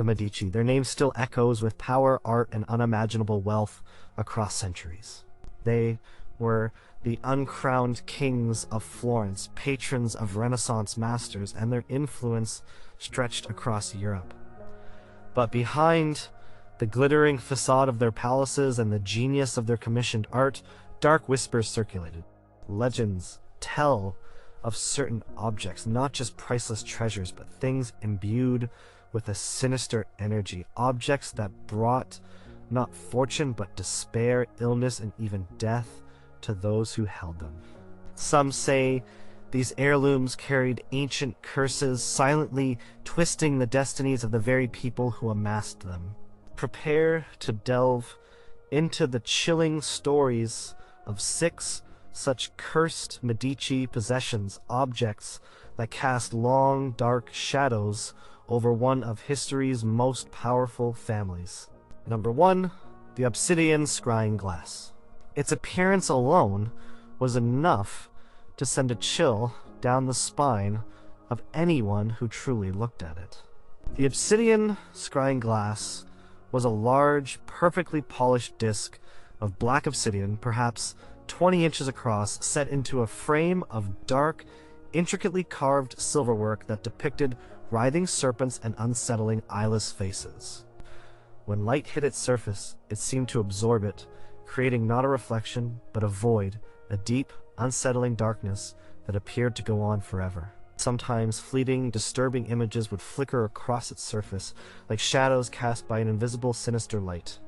the Medici. Their name still echoes with power, art, and unimaginable wealth across centuries. They were the uncrowned kings of Florence, patrons of Renaissance masters, and their influence stretched across Europe. But behind the glittering facade of their palaces and the genius of their commissioned art, dark whispers circulated. Legends tell of certain objects, not just priceless treasures, but things imbued with a sinister energy. Objects that brought not fortune, but despair, illness, and even death to those who held them. Some say these heirlooms carried ancient curses, silently twisting the destinies of the very people who amassed them. Prepare to delve into the chilling stories of 6 such cursed Medici possessions, objects that cast long, dark shadows over one of history's most powerful families. Number 1, the Obsidian Scrying Glass. Its appearance alone was enough to send a chill down the spine of anyone who truly looked at it. The Obsidian Scrying Glass was a large, perfectly polished disc of black obsidian, perhaps 20 inches across, set into a frame of dark, intricately carved silverwork that depicted writhing serpents and unsettling eyeless faces. When light hit its surface, it seemed to absorb it, creating not a reflection, but a void, a deep, unsettling darkness that appeared to go on forever. Sometimes fleeting, disturbing images would flicker across its surface, like shadows cast by an invisible, sinister light.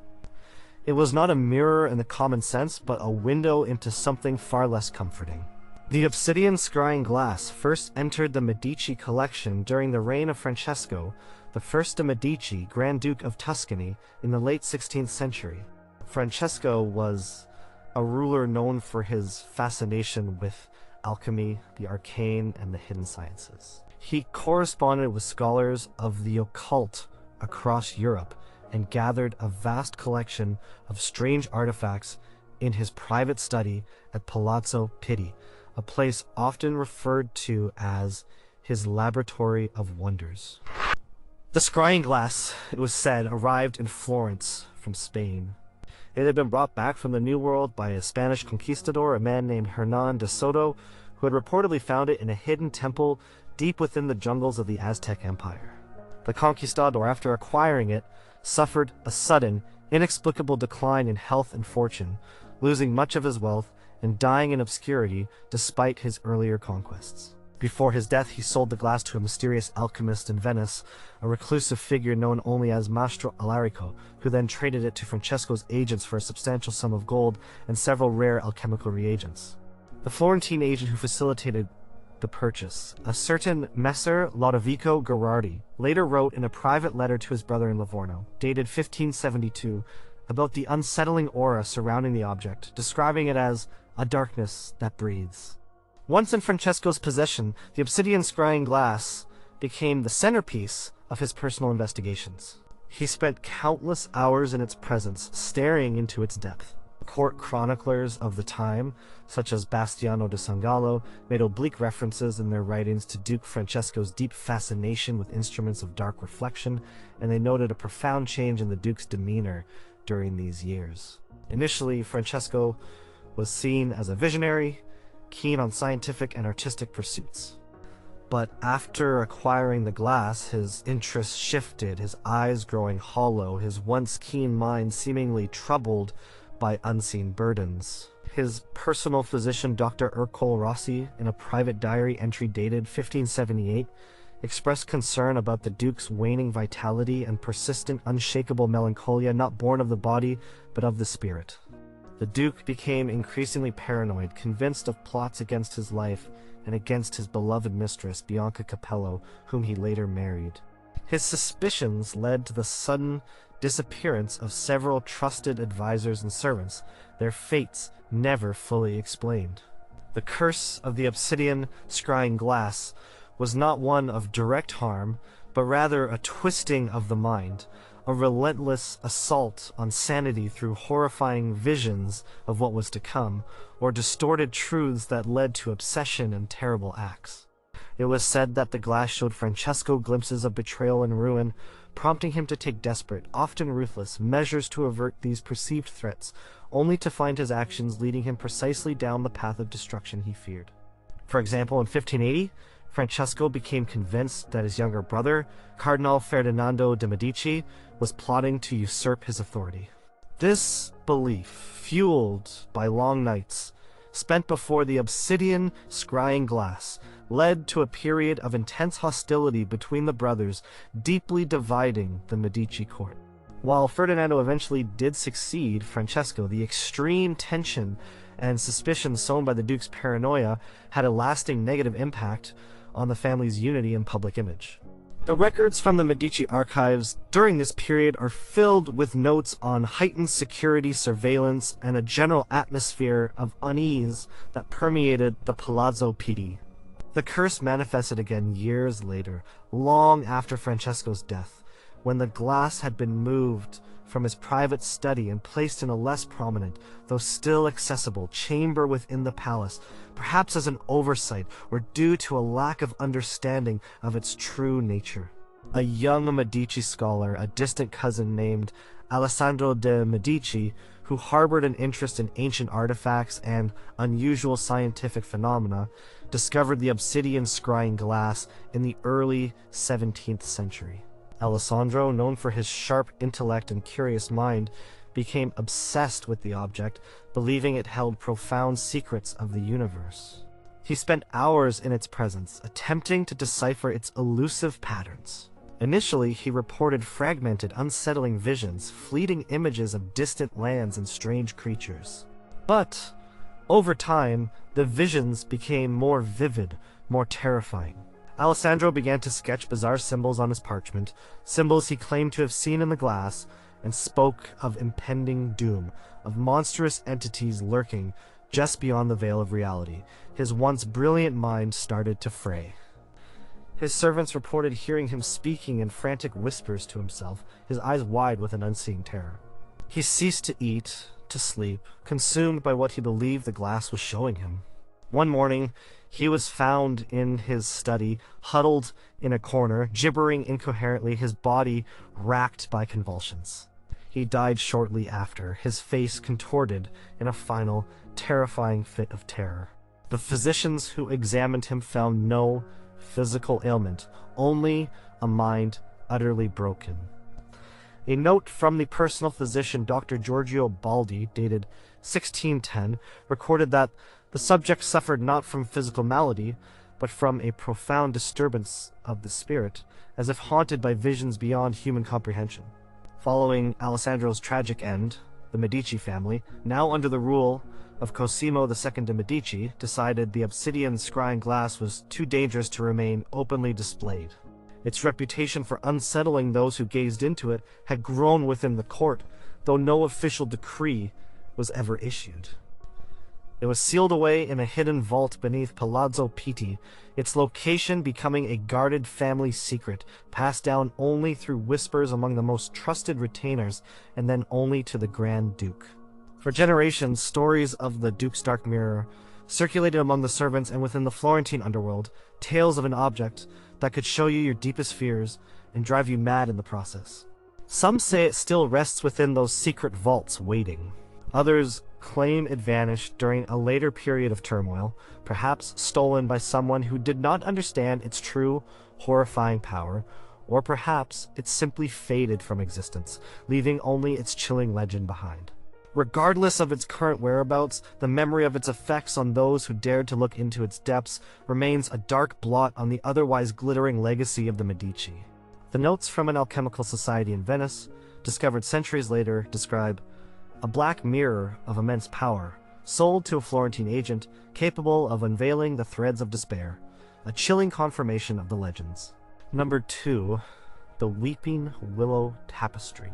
It was not a mirror in the common sense, but a window into something far less comforting. The Obsidian Scrying Glass first entered the Medici collection during the reign of Francesco I de Medici, Grand Duke of Tuscany, in the late 16th century. Francesco was a ruler known for his fascination with alchemy, the arcane, and the hidden sciences. He corresponded with scholars of the occult across Europe and gathered a vast collection of strange artifacts in his private study at Palazzo Pitti, a place often referred to as his laboratory of wonders. The scrying glass, it was said, arrived in Florence from Spain. It had been brought back from the New World by a Spanish conquistador, a man named Hernán de Soto, who had reportedly found it in a hidden temple deep within the jungles of the Aztec Empire. The conquistador, after acquiring it, suffered a sudden, inexplicable decline in health and fortune, losing much of his wealth and dying in obscurity despite his earlier conquests. Before his death, he sold the glass to a mysterious alchemist in Venice, a reclusive figure known only as Mastro Alarico, who then traded it to Francesco's agents for a substantial sum of gold and several rare alchemical reagents. The Florentine agent who facilitated the purchase, a certain Messer Lodovico Gherardi, later wrote in a private letter to his brother in Livorno, dated 1572, about the unsettling aura surrounding the object, describing it as a darkness that breathes. Once in Francesco's possession, the Obsidian Scrying Glass became the centerpiece of his personal investigations. He spent countless hours in its presence, staring into its depth. Court chroniclers of the time, such as Bastiano da Sangallo, made oblique references in their writings to Duke Francesco's deep fascination with instruments of dark reflection, and they noted a profound change in the Duke's demeanor during these years. Initially, Francesco was seen as a visionary, keen on scientific and artistic pursuits. But after acquiring the glass, his interest shifted, his eyes growing hollow, his once keen mind seemingly troubled by unseen burdens. His personal physician, Dr. Ercole Rossi, in a private diary entry dated 1578, expressed concern about the Duke's waning vitality and persistent, unshakable melancholia, not born of the body, but of the spirit. The Duke became increasingly paranoid, convinced of plots against his life and against his beloved mistress, Bianca Capello, whom he later married. His suspicions led to the sudden disappearance of several trusted advisors and servants, their fates never fully explained. The curse of the Obsidian Scrying Glass was not one of direct harm, but rather a twisting of the mind, a relentless assault on sanity through horrifying visions of what was to come, or distorted truths that led to obsession and terrible acts. It was said that the glass showed Francesco glimpses of betrayal and ruin, prompting him to take desperate, often ruthless, measures to avert these perceived threats, only to find his actions leading him precisely down the path of destruction he feared. For example, in 1580, Francesco became convinced that his younger brother, Cardinal Ferdinando de Medici, was plotting to usurp his authority. This belief, fueled by long nights spent before the Obsidian Scrying Glass, led to a period of intense hostility between the brothers, deeply dividing the Medici court. While Ferdinando eventually did succeed Francesco, the extreme tension and suspicion sown by the Duke's paranoia had a lasting negative impact on the family's unity and public image. The records from the Medici archives during this period are filled with notes on heightened security surveillance and a general atmosphere of unease that permeated the Palazzo Pitti. The curse manifested again years later, long after Francesco's death, when the glass had been moved from his private study and placed in a less prominent, though still accessible, chamber within the palace, perhaps as an oversight or due to a lack of understanding of its true nature. A young Medici scholar, a distant cousin named Alessandro de Medici, who harbored an interest in ancient artifacts and unusual scientific phenomena, discovered the Obsidian Scrying Glass in the early 17th century. Alessandro, known for his sharp intellect and curious mind, became obsessed with the object, believing it held profound secrets of the universe. He spent hours in its presence, attempting to decipher its elusive patterns. Initially, he reported fragmented, unsettling visions, fleeting images of distant lands and strange creatures. But, over time, the visions became more vivid, more terrifying. Alessandro began to sketch bizarre symbols on his parchment, symbols he claimed to have seen in the glass, and spoke of impending doom, of monstrous entities lurking just beyond the veil of reality. His once brilliant mind started to fray. His servants reported hearing him speaking in frantic whispers to himself, his eyes wide with an unseeing terror. He ceased to eat, to sleep, consumed by what he believed the glass was showing him. One morning, he was found in his study, huddled in a corner, gibbering incoherently, his body racked by convulsions. He died shortly after, his face contorted in a final, terrifying fit of terror. The physicians who examined him found no physical ailment, only a mind utterly broken. A note from the personal physician Dr. Giorgio Baldi, dated 1610, recorded that the subject suffered not from physical malady, but from a profound disturbance of the spirit, as if haunted by visions beyond human comprehension. Following Alessandro's tragic end, the Medici family, now under the rule of Cosimo II de Medici, decided the Obsidian Scrying Glass was too dangerous to remain openly displayed. Its reputation for unsettling those who gazed into it had grown within the court, though no official decree was ever issued. It was sealed away in a hidden vault beneath Palazzo Pitti, its location becoming a guarded family secret, passed down only through whispers among the most trusted retainers, and then only to the Grand Duke. For generations, stories of the Duke's Dark Mirror circulated among the servants and within the Florentine underworld, tales of an object that could show you your deepest fears and drive you mad in the process. Some say it still rests within those secret vaults waiting. Others claim it vanished during a later period of turmoil, perhaps stolen by someone who did not understand its true, horrifying power, or perhaps it simply faded from existence, leaving only its chilling legend behind. Regardless of its current whereabouts, the memory of its effects on those who dared to look into its depths remains a dark blot on the otherwise glittering legacy of the Medici. The notes from an alchemical society in Venice, discovered centuries later, describe a black mirror of immense power, sold to a Florentine agent, capable of unveiling the threads of despair, a chilling confirmation of the legends. Number 2. The Weeping Willow Tapestry.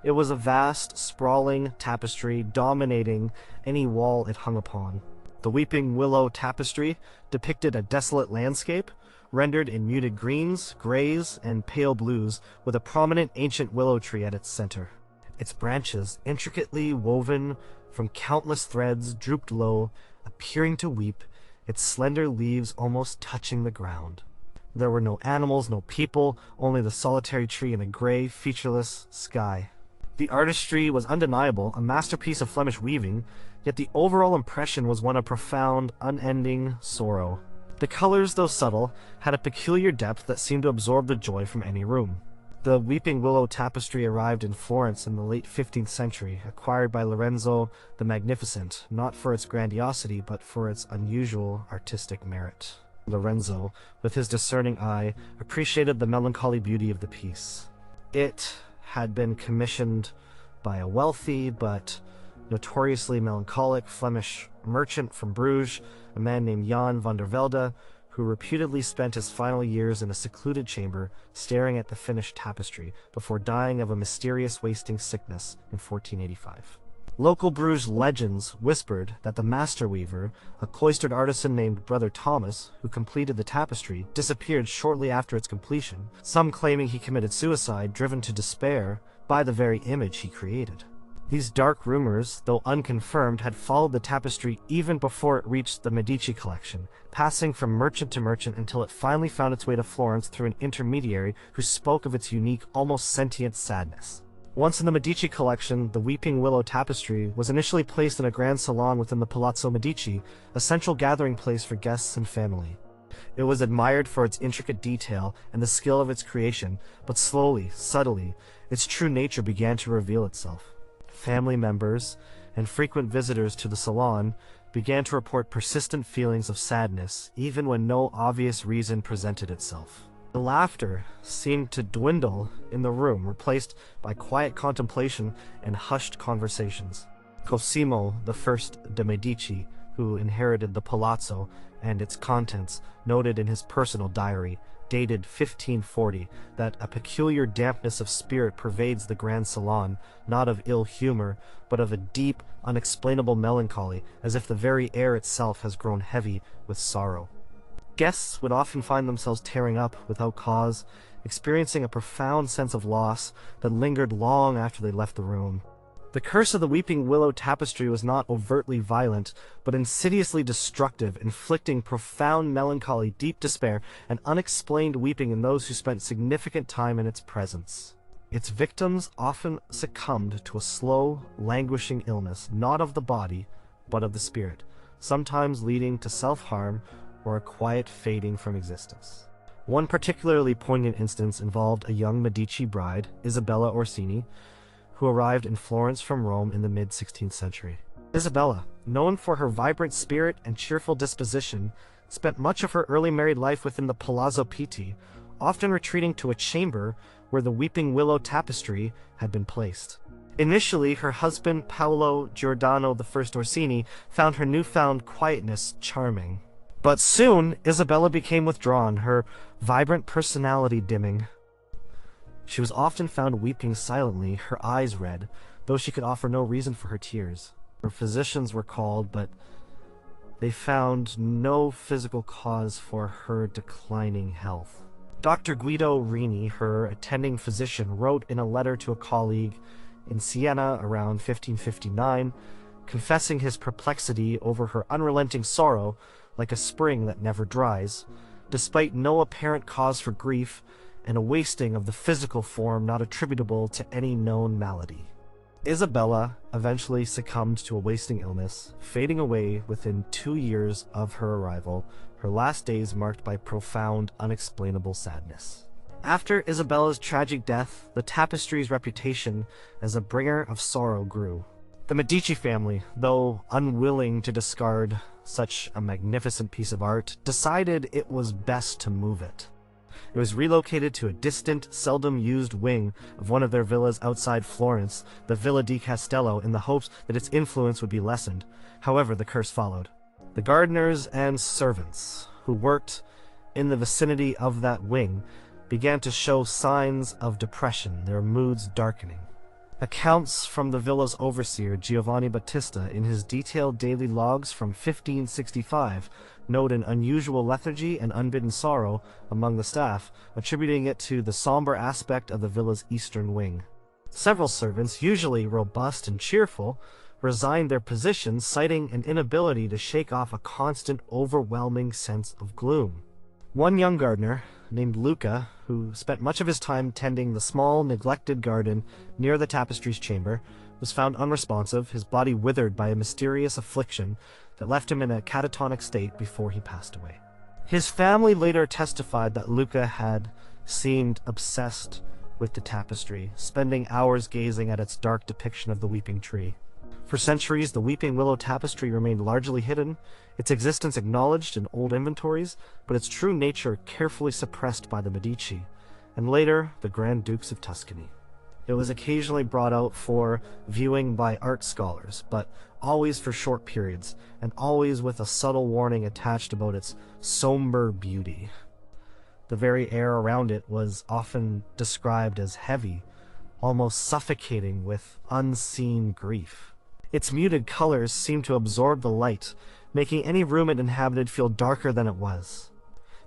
It was a vast, sprawling tapestry dominating any wall it hung upon. The Weeping Willow Tapestry depicted a desolate landscape, rendered in muted greens, grays, and pale blues, with a prominent ancient willow tree at its center. Its branches, intricately woven from countless threads, drooped low, appearing to weep, its slender leaves almost touching the ground. There were no animals, no people, only the solitary tree and a gray, featureless sky. The artistry was undeniable, a masterpiece of Flemish weaving, yet the overall impression was one of profound, unending sorrow. The colors, though subtle, had a peculiar depth that seemed to absorb the joy from any room. The weeping willow tapestry arrived in Florence in the late 15th century, acquired by Lorenzo the Magnificent, not for its grandiosity, but for its unusual artistic merit. Lorenzo, with his discerning eye, appreciated the melancholy beauty of the piece. It had been commissioned by a wealthy but notoriously melancholic Flemish merchant from Bruges, a man named Jan van der Velde, who reputedly spent his final years in a secluded chamber staring at the finished tapestry before dying of a mysterious wasting sickness in 1485. Local Bruges legends whispered that the master weaver, a cloistered artisan named Brother Thomas, who completed the tapestry, disappeared shortly after its completion, some claiming he committed suicide, driven to despair by the very image he created. These dark rumors, though unconfirmed, had followed the tapestry even before it reached the Medici collection, passing from merchant to merchant until it finally found its way to Florence through an intermediary who spoke of its unique, almost sentient sadness. Once in the Medici collection, the Weeping Willow tapestry was initially placed in a grand salon within the Palazzo Medici, a central gathering place for guests and family. It was admired for its intricate detail and the skill of its creation, but slowly, subtly, its true nature began to reveal itself. Family members and frequent visitors to the salon began to report persistent feelings of sadness, even when no obvious reason presented itself. The laughter seemed to dwindle in the room, replaced by quiet contemplation and hushed conversations. Cosimo I de Medici, who inherited the palazzo and its contents, noted in his personal diary, dated 1540, that a peculiar dampness of spirit pervades the grand salon, not of ill humor, but of a deep, unexplainable melancholy, as if the very air itself has grown heavy with sorrow. Guests would often find themselves tearing up without cause, experiencing a profound sense of loss that lingered long after they left the room. The curse of the Weeping Willow tapestry was not overtly violent, but insidiously destructive, inflicting profound melancholy, deep despair, and unexplained weeping in those who spent significant time in its presence. Its victims often succumbed to a slow, languishing illness, not of the body, but of the spirit, sometimes leading to self-harm or a quiet fading from existence. One particularly poignant instance involved a young Medici bride, Isabella Orsini, who arrived in Florence from Rome in the mid-16th century. Isabella, known for her vibrant spirit and cheerful disposition, spent much of her early married life within the Palazzo Pitti, often retreating to a chamber where the Weeping Willow tapestry had been placed. Initially, her husband Paolo Giordano I Orsini found her newfound quietness charming. But soon, Isabella became withdrawn, her vibrant personality dimming. She was often found weeping silently, her eyes red, though she could offer no reason for her tears. Her physicians were called, but they found no physical cause for her declining health. Dr. Guido Rini, her attending physician, wrote in a letter to a colleague in Siena around 1559, confessing his perplexity over her unrelenting sorrow, like a spring that never dries, despite no apparent cause for grief, and a wasting of the physical form not attributable to any known malady. Isabella eventually succumbed to a wasting illness, fading away within 2 years of her arrival, her last days marked by profound, unexplainable sadness. After Isabella's tragic death, the tapestry's reputation as a bringer of sorrow grew. The Medici family, though unwilling to discard such a magnificent piece of art, decided it was best to move it. It was relocated to a distant, seldom-used wing of one of their villas outside Florence, the Villa di Castello, in the hopes that its influence would be lessened. However, the curse followed. The gardeners and servants who worked in the vicinity of that wing began to show signs of depression, their moods darkening. Accounts from the villa's overseer, Giovanni Battista, in his detailed daily logs from 1565, note an unusual lethargy and unbidden sorrow among the staff, attributing it to the somber aspect of the villa's eastern wing. Several servants, usually robust and cheerful, resigned their positions, citing an inability to shake off a constant, overwhelming sense of gloom. One young gardener, named Luca, who spent much of his time tending the small, neglected garden near the tapestry's chamber, was found unresponsive, his body withered by a mysterious affliction that left him in a catatonic state before he passed away. His family later testified that Luca had seemed obsessed with the tapestry, spending hours gazing at its dark depiction of the weeping tree. For centuries, the weeping willow tapestry remained largely hidden, its existence acknowledged in old inventories, but its true nature carefully suppressed by the Medici, and later the Grand Dukes of Tuscany. It was occasionally brought out for viewing by art scholars, but always for short periods, and always with a subtle warning attached about its somber beauty. The very air around it was often described as heavy, almost suffocating with unseen grief. Its muted colors seemed to absorb the light, making any room it inhabited feel darker than it was.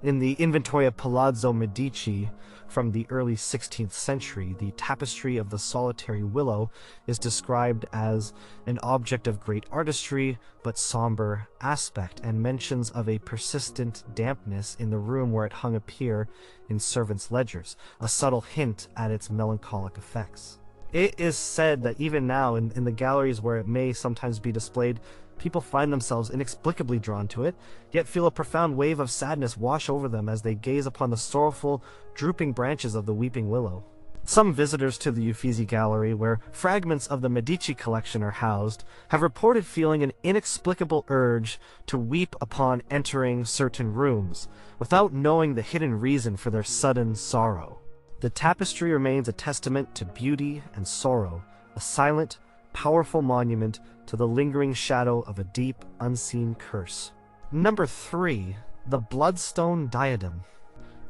In the inventory of Palazzo Medici from the early 16th century, the tapestry of the solitary willow is described as an object of great artistry but somber aspect, and mentions of a persistent dampness in the room where it hung appear in servants' ledgers, a subtle hint at its melancholic effects. It is said that even now, in the galleries where it may sometimes be displayed, people find themselves inexplicably drawn to it, yet feel a profound wave of sadness wash over them as they gaze upon the sorrowful, drooping branches of the weeping willow. Some visitors to the Uffizi Gallery, where fragments of the Medici collection are housed, have reported feeling an inexplicable urge to weep upon entering certain rooms, without knowing the hidden reason for their sudden sorrow. The tapestry remains a testament to beauty and sorrow, a silent, powerful monument to the lingering shadow of a deep, unseen curse. Number 3. The Bloodstone Diadem.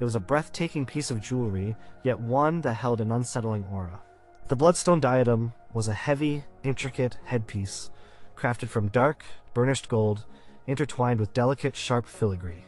It was a breathtaking piece of jewelry, yet one that held an unsettling aura. The Bloodstone Diadem was a heavy, intricate headpiece, crafted from dark, burnished gold, intertwined with delicate, sharp filigree.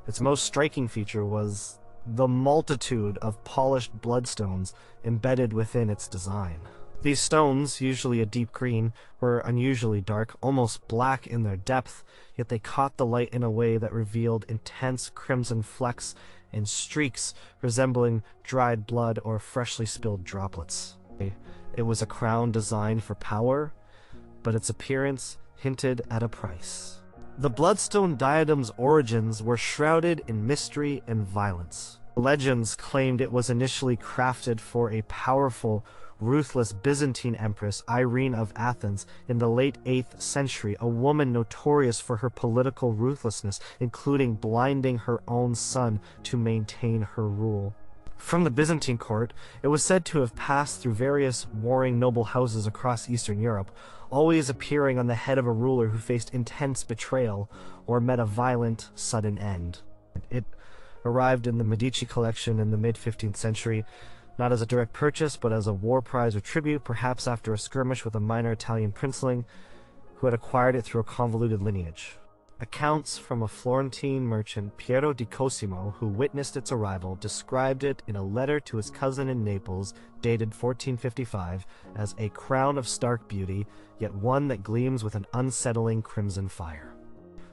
Its most striking feature was the multitude of polished bloodstones embedded within its design. These stones, usually a deep green, were unusually dark, almost black in their depth, yet they caught the light in a way that revealed intense crimson flecks and streaks resembling dried blood or freshly spilled droplets. It was a crown designed for power, but its appearance hinted at a price. The Bloodstone Diadem's origins were shrouded in mystery and violence. Legends claimed it was initially crafted for a powerful, ruthless Byzantine empress, Irene of Athens, in the late 8th century, a woman notorious for her political ruthlessness, including blinding her own son to maintain her rule. From the Byzantine court, it was said to have passed through various warring noble houses across Eastern Europe, always appearing on the head of a ruler who faced intense betrayal or met a violent, sudden end. It arrived in the Medici collection in the mid-15th century, not as a direct purchase, but as a war prize or tribute, perhaps after a skirmish with a minor Italian princeling who had acquired it through a convoluted lineage. Accounts from a Florentine merchant, Piero di Cosimo, who witnessed its arrival, described it in a letter to his cousin in Naples, dated 1455, as a crown of stark beauty, yet one that gleams with an unsettling crimson fire.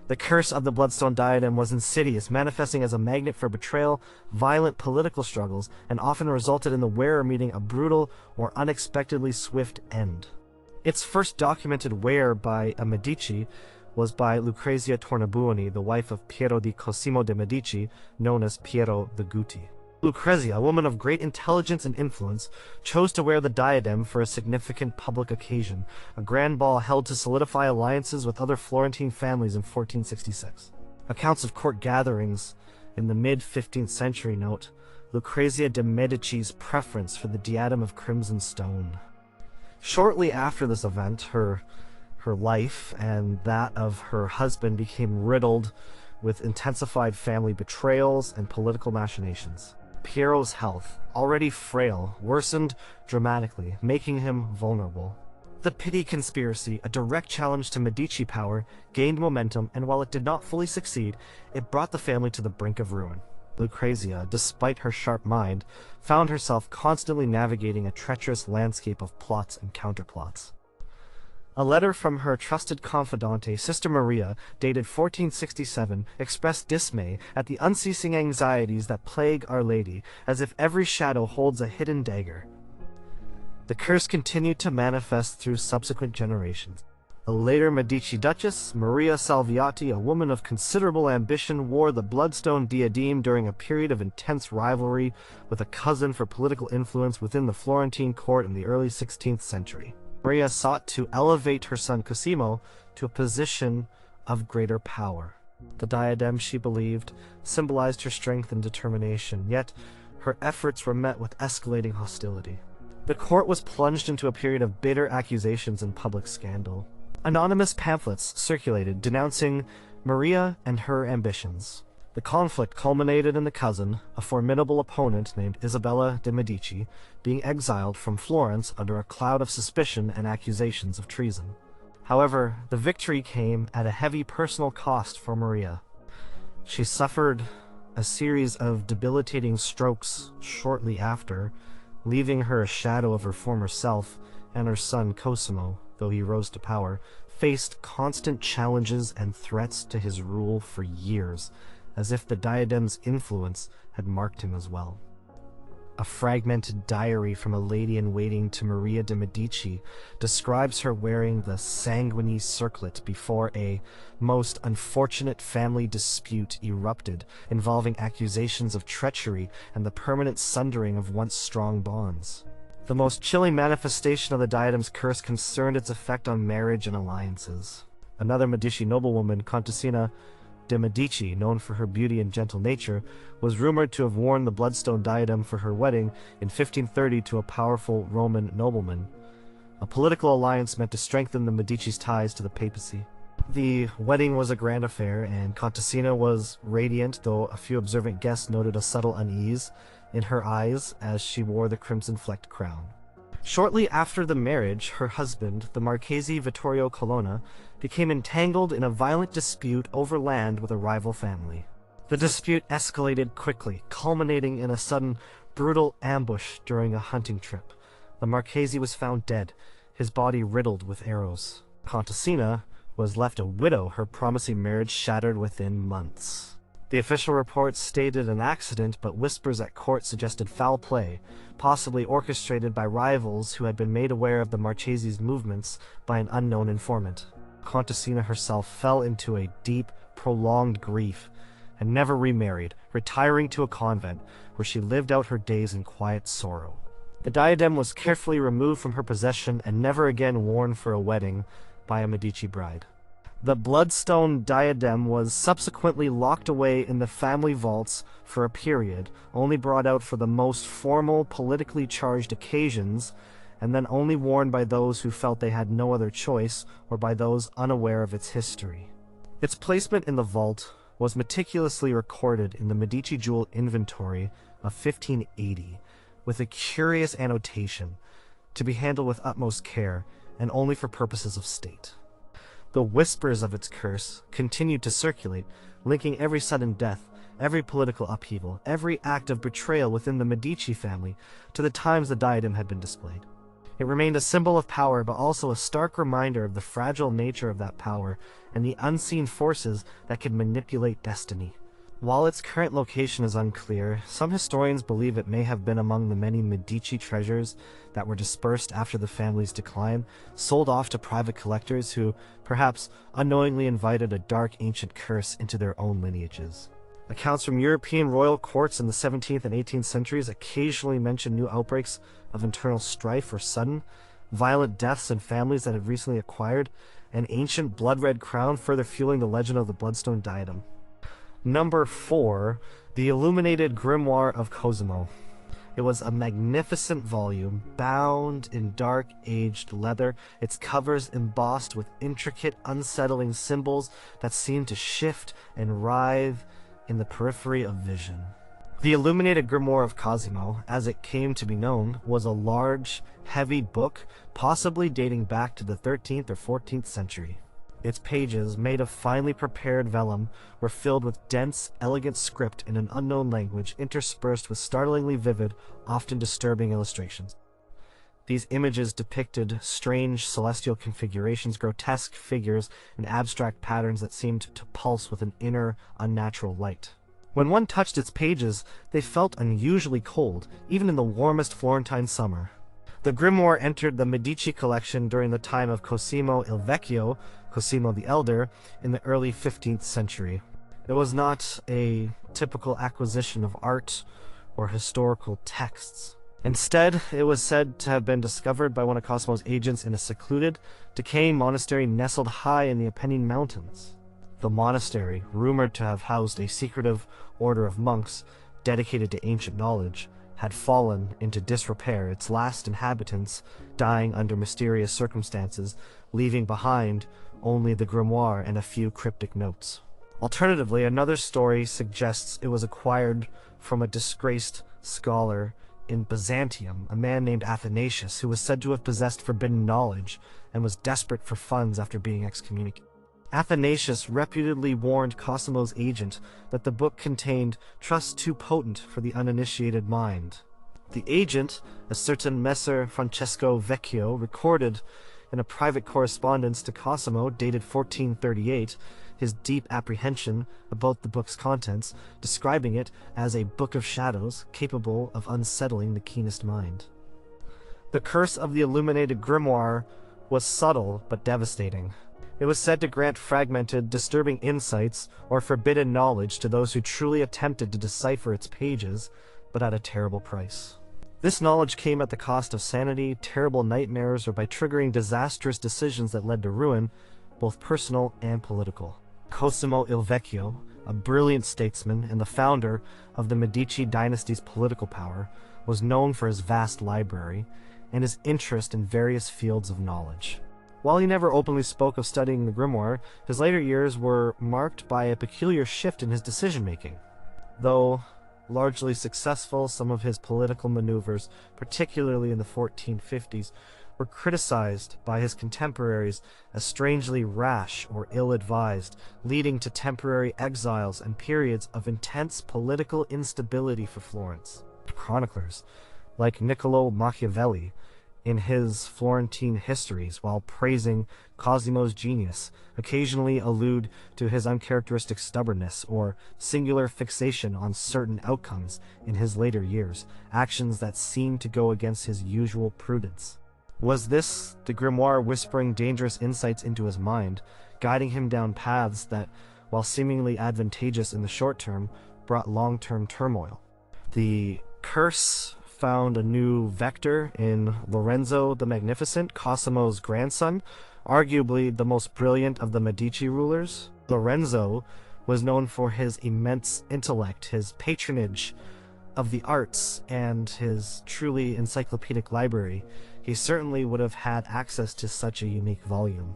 The curse of the Bloodstone Diadem was insidious, manifesting as a magnet for betrayal, violent political struggles, and often resulted in the wearer meeting a brutal or unexpectedly swift end. Its first documented wear by a Medici was by Lucrezia Tornabuoni, the wife of Piero di Cosimo de Medici, known as Piero the Guti. Lucrezia, a woman of great intelligence and influence, chose to wear the diadem for a significant public occasion, a grand ball held to solidify alliances with other Florentine families in 1466. Accounts of court gatherings in the mid-15th century note Lucrezia de Medici's preference for the diadem of crimson stone. Shortly after this event, her life and that of her husband became riddled with intensified family betrayals and political machinations. Piero's health, already frail, worsened dramatically, making him vulnerable. The Pitti conspiracy, a direct challenge to Medici power, gained momentum, and while it did not fully succeed, it brought the family to the brink of ruin. Lucrezia, despite her sharp mind, found herself constantly navigating a treacherous landscape of plots and counterplots. A letter from her trusted confidante, Sister Maria, dated 1467, expressed dismay at the unceasing anxieties that plague Our Lady, as if every shadow holds a hidden dagger. The curse continued to manifest through subsequent generations. A later Medici Duchess, Maria Salviati, a woman of considerable ambition, wore the bloodstone diadem during a period of intense rivalry with a cousin for political influence within the Florentine court in the early 16th century. Maria sought to elevate her son Cosimo to a position of greater power. The diadem, she believed, symbolized her strength and determination, yet her efforts were met with escalating hostility. The court was plunged into a period of bitter accusations and public scandal. Anonymous pamphlets circulated denouncing Maria and her ambitions. The conflict culminated in the cousin, a formidable opponent named Isabella de Medici, being exiled from Florence under a cloud of suspicion and accusations of treason. However, the victory came at a heavy personal cost for Maria. She suffered a series of debilitating strokes shortly after, leaving her a shadow of her former self, and her son Cosimo, though he rose to power, faced constant challenges and threats to his rule for years, as if the diadem's influence had marked him as well. A fragmented diary from a lady-in-waiting to Maria de Medici describes her wearing the sanguinary circlet before a most unfortunate family dispute erupted, involving accusations of treachery and the permanent sundering of once strong bonds. The most chilling manifestation of the diadem's curse concerned its effect on marriage and alliances. Another Medici noblewoman, Contessina de Medici, known for her beauty and gentle nature, was rumored to have worn the bloodstone diadem for her wedding in 1530 to a powerful Roman nobleman, a political alliance meant to strengthen the Medici's ties to the papacy. The wedding was a grand affair, and Contessina was radiant, though a few observant guests noted a subtle unease in her eyes as she wore the crimson-flecked crown. Shortly after the marriage, her husband, the Marchese Vittorio Colonna, became entangled in a violent dispute over land with a rival family. The dispute escalated quickly, culminating in a sudden, brutal ambush during a hunting trip. The Marchese was found dead, his body riddled with arrows. Contessina was left a widow, her promising marriage shattered within months. The official reports stated an accident, but whispers at court suggested foul play, possibly orchestrated by rivals who had been made aware of the Marchese's movements by an unknown informant. Contessina herself fell into a deep, prolonged grief and never remarried, retiring to a convent where she lived out her days in quiet sorrow. The diadem was carefully removed from her possession and never again worn for a wedding by a Medici bride. The bloodstone diadem was subsequently locked away in the family vaults for a period, only brought out for the most formal, politically charged occasions, and then only worn by those who felt they had no other choice or by those unaware of its history. Its placement in the vault was meticulously recorded in the Medici Jewel Inventory of 1580, with a curious annotation, to be handled with utmost care and only for purposes of state. The whispers of its curse continued to circulate, linking every sudden death, every political upheaval, every act of betrayal within the Medici family to the times the diadem had been displayed. It remained a symbol of power, but also a stark reminder of the fragile nature of that power and the unseen forces that could manipulate destiny. While its current location is unclear, some historians believe it may have been among the many Medici treasures that were dispersed after the family's decline, sold off to private collectors who, perhaps, unknowingly invited a dark ancient curse into their own lineages. Accounts from European royal courts in the 17th and 18th centuries occasionally mention new outbreaks of internal strife or sudden, violent deaths in families that had recently acquired an ancient blood-red crown, further fueling the legend of the bloodstone diadem. Number 4, The Illuminated Grimoire of Cosimo. It was a magnificent volume, bound in dark, aged leather, its covers embossed with intricate, unsettling symbols that seemed to shift and writhe in the periphery of vision. The Illuminated Grimoire of Cosimo, as it came to be known, was a large, heavy book, possibly dating back to the 13th or 14th century. Its pages, made of finely prepared vellum, were filled with dense, elegant script in an unknown language, interspersed with startlingly vivid, often disturbing illustrations. These images depicted strange celestial configurations, grotesque figures, and abstract patterns that seemed to pulse with an inner, unnatural light. When one touched its pages, they felt unusually cold, even in the warmest Florentine summer. The grimoire entered the Medici collection during the time of Cosimo il Vecchio, Cosimo the Elder, in the early 15th century. It was not a typical acquisition of art or historical texts. Instead, it was said to have been discovered by one of Cosimo's agents in a secluded, decaying monastery nestled high in the Apennine Mountains. The monastery, rumored to have housed a secretive order of monks dedicated to ancient knowledge, had fallen into disrepair, its last inhabitants dying under mysterious circumstances, leaving behind only the grimoire and a few cryptic notes. Alternatively, another story suggests it was acquired from a disgraced scholar in Byzantium, a man named Athanasius, who was said to have possessed forbidden knowledge and was desperate for funds after being excommunicated. Athanasius reputedly warned Cosimo's agent that the book contained trust too potent for the uninitiated mind. The agent, a certain Messer Francesco Vecchio, recorded in a private correspondence to Cosimo dated 1438 his deep apprehension about the book's contents, describing it as a book of shadows capable of unsettling the keenest mind. The curse of the illuminated grimoire was subtle but devastating. It was said to grant fragmented, disturbing insights or forbidden knowledge to those who truly attempted to decipher its pages, but at a terrible price. This knowledge came at the cost of sanity, terrible nightmares, or by triggering disastrous decisions that led to ruin, both personal and political. Cosimo il Vecchio, a brilliant statesman and the founder of the Medici dynasty's political power, was known for his vast library and his interest in various fields of knowledge. While he never openly spoke of studying the grimoire, his later years were marked by a peculiar shift in his decision-making. Though largely successful, some of his political maneuvers, particularly in the 1450s, were criticized by his contemporaries as strangely rash or ill-advised, leading to temporary exiles and periods of intense political instability for Florence. Chroniclers, like Niccolò Machiavelli, in his Florentine histories, while praising Cosimo's genius, occasionally allude to his uncharacteristic stubbornness or singular fixation on certain outcomes in his later years, actions that seemed to go against his usual prudence. Was this the grimoire whispering dangerous insights into his mind, guiding him down paths that, while seemingly advantageous in the short term, brought long-term turmoil? The curse found a new vector in Lorenzo the Magnificent, Cosimo's grandson, arguably the most brilliant of the Medici rulers. Lorenzo was known for his immense intellect, his patronage of the arts, and his truly encyclopedic library. He certainly would have had access to such a unique volume.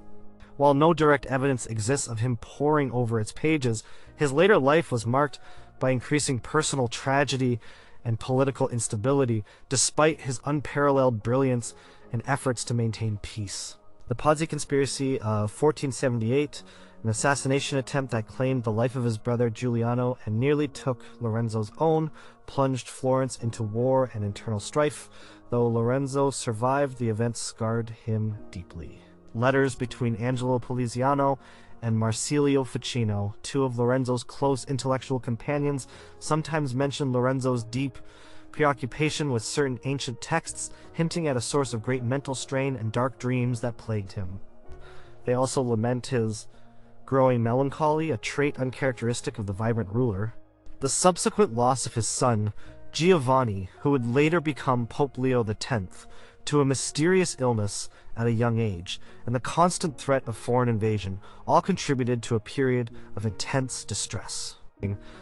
While no direct evidence exists of him poring over its pages, his later life was marked by increasing personal tragedy and political instability, despite his unparalleled brilliance and efforts to maintain peace. The Pazzi conspiracy of 1478, an assassination attempt that claimed the life of his brother Giuliano and nearly took Lorenzo's own, plunged Florence into war and internal strife. Though Lorenzo survived, the events scarred him deeply. Letters between Angelo Poliziano and Marsilio Ficino, two of Lorenzo's close intellectual companions, sometimes mention Lorenzo's deep preoccupation with certain ancient texts, hinting at a source of great mental strain and dark dreams that plagued him. They also lament his growing melancholy, a trait uncharacteristic of the vibrant ruler. The subsequent loss of his son, Giovanni, who would later become Pope Leo X, to a mysterious illness at a young age, and the constant threat of foreign invasion, all contributed to a period of intense distress.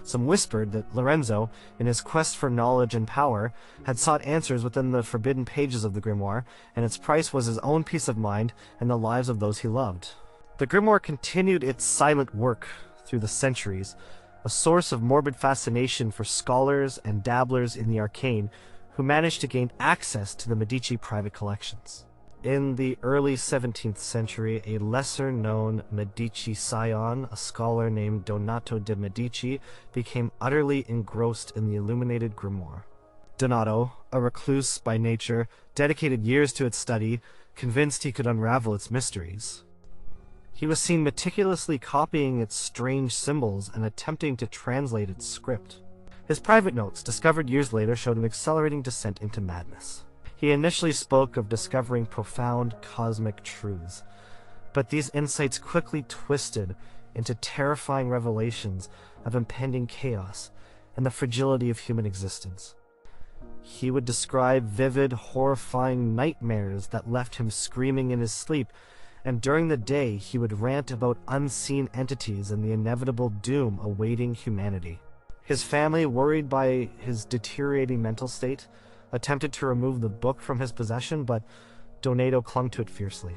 Some whispered that Lorenzo, in his quest for knowledge and power, had sought answers within the forbidden pages of the grimoire, and its price was his own peace of mind and the lives of those he loved. The grimoire continued its silent work through the centuries, a source of morbid fascination for scholars and dabblers in the arcane who managed to gain access to the Medici private collections. In the early 17th century, a lesser-known Medici scion, a scholar named Donato de Medici, became utterly engrossed in the illuminated grimoire. Donato, a recluse by nature, dedicated years to its study, convinced he could unravel its mysteries. He was seen meticulously copying its strange symbols and attempting to translate its script. His private notes, discovered years later, showed an accelerating descent into madness. He initially spoke of discovering profound cosmic truths, but these insights quickly twisted into terrifying revelations of impending chaos and the fragility of human existence. He would describe vivid, horrifying nightmares that left him screaming in his sleep, and during the day he would rant about unseen entities and the inevitable doom awaiting humanity. His family, worried by his deteriorating mental state, attempted to remove the book from his possession, but Donato clung to it fiercely.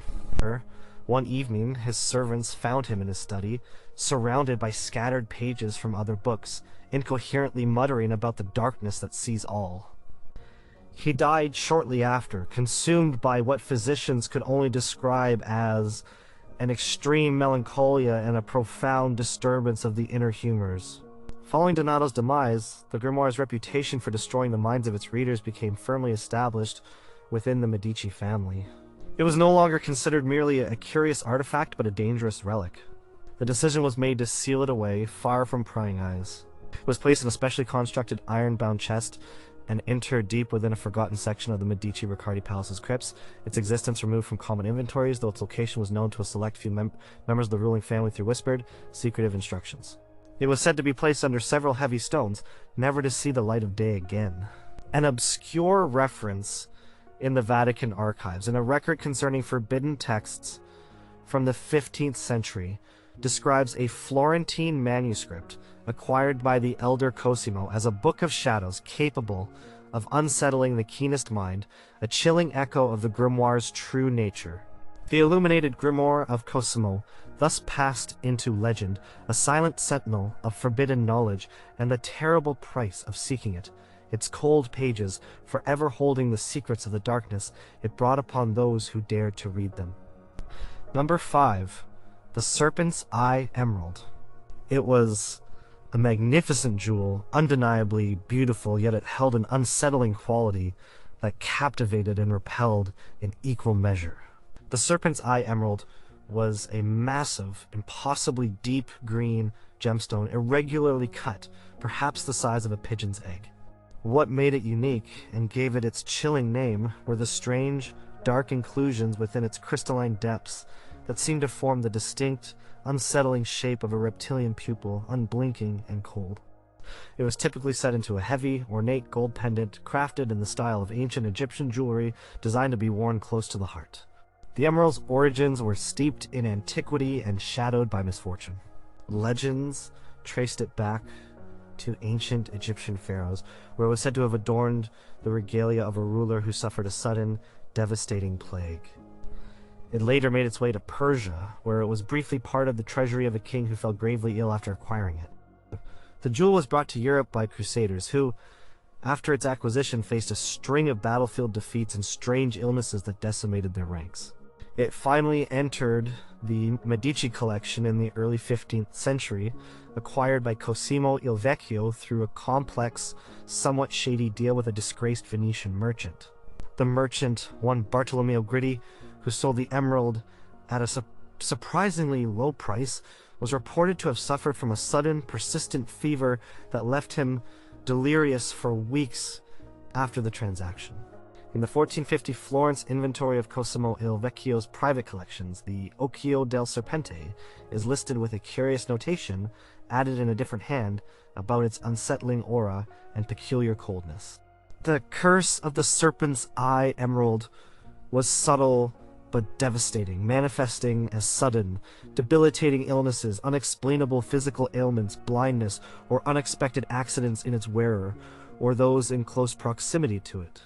One evening, his servants found him in his study, surrounded by scattered pages from other books, incoherently muttering about the darkness that sees all. He died shortly after, consumed by what physicians could only describe as an extreme melancholia and a profound disturbance of the inner humors. Following Donato's demise, the grimoire's reputation for destroying the minds of its readers became firmly established within the Medici family. It was no longer considered merely a curious artifact, but a dangerous relic. The decision was made to seal it away, far from prying eyes. It was placed in a specially constructed iron-bound chest and interred deep within a forgotten section of the Medici Riccardi Palace's crypts, its existence removed from common inventories, though its location was known to a select few members of the ruling family through whispered, secretive instructions. It was said to be placed under several heavy stones, never to see the light of day again. An obscure reference in the Vatican archives, and a record concerning forbidden texts from the 15th century, describes a Florentine manuscript acquired by the elder Cosimo as a book of shadows capable of unsettling the keenest mind, a chilling echo of the grimoire's true nature. The illuminated grimoire of Cosimo thus passed into legend, a silent sentinel of forbidden knowledge and the terrible price of seeking it. Its cold pages, forever holding the secrets of the darkness it brought upon those who dared to read them. Number 5. The Serpent's Eye Emerald. It was a magnificent jewel, undeniably beautiful, yet it held an unsettling quality that captivated and repelled in equal measure. The Serpent's Eye Emerald was a massive, impossibly deep green gemstone, irregularly cut, perhaps the size of a pigeon's egg. What made it unique and gave it its chilling name were the strange, dark inclusions within its crystalline depths that seemed to form the distinct, unsettling shape of a reptilian pupil, unblinking and cold. It was typically set into a heavy, ornate gold pendant crafted in the style of ancient Egyptian jewelry designed to be worn close to the heart. The emerald's origins were steeped in antiquity and shadowed by misfortune. Legends traced it back to ancient Egyptian pharaohs, where it was said to have adorned the regalia of a ruler who suffered a sudden, devastating plague. It later made its way to Persia, where it was briefly part of the treasury of a king who fell gravely ill after acquiring it. The jewel was brought to Europe by crusaders who, after its acquisition, faced a string of battlefield defeats and strange illnesses that decimated their ranks. It finally entered the Medici collection in the early 15th century, acquired by Cosimo il Vecchio through a complex, somewhat shady deal with a disgraced Venetian merchant. The merchant, one Bartolomeo Gritti, who sold the emerald at a surprisingly low price, was reported to have suffered from a sudden, persistent fever that left him delirious for weeks after the transaction. In the 1450 Florence inventory of Cosimo il Vecchio's private collections, the Occhio del Serpente is listed with a curious notation, added in a different hand, about its unsettling aura and peculiar coldness. The curse of the Serpent's Eye Emerald was subtle but devastating, manifesting as sudden, debilitating illnesses, unexplainable physical ailments, blindness, or unexpected accidents in its wearer, or those in close proximity to it.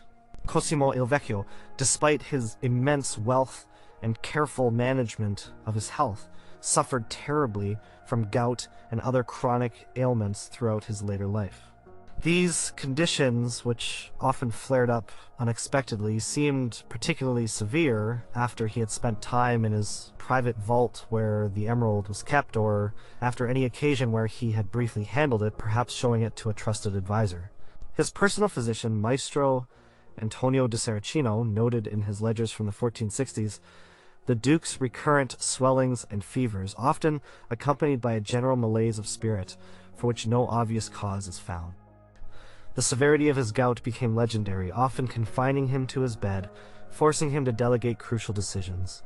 Cosimo il Vecchio, despite his immense wealth and careful management of his health, suffered terribly from gout and other chronic ailments throughout his later life. These conditions, which often flared up unexpectedly, seemed particularly severe after he had spent time in his private vault where the emerald was kept, or after any occasion where he had briefly handled it, perhaps showing it to a trusted advisor. His personal physician, Maestro Antonio de Saracino, noted in his ledgers from the 1460s the Duke's recurrent swellings and fevers, often accompanied by a general malaise of spirit, for which no obvious cause is found. The severity of his gout became legendary, often confining him to his bed, forcing him to delegate crucial decisions.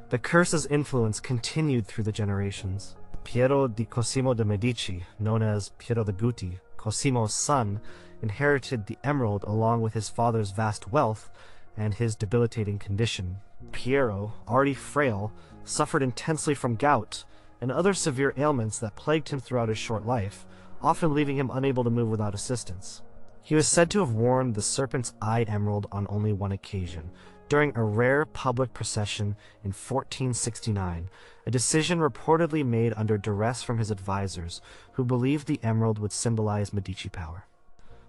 The curse's influence continued through the generations. Piero di Cosimo de Medici, known as Piero the Guti, Cosimo's son, inherited the emerald along with his father's vast wealth and his debilitating condition. Piero, already frail, suffered intensely from gout and other severe ailments that plagued him throughout his short life, often leaving him unable to move without assistance. He was said to have worn the serpent's eye emerald on only one occasion, during a rare public procession in 1469, a decision reportedly made under duress from his advisors, who believed the emerald would symbolize Medici power.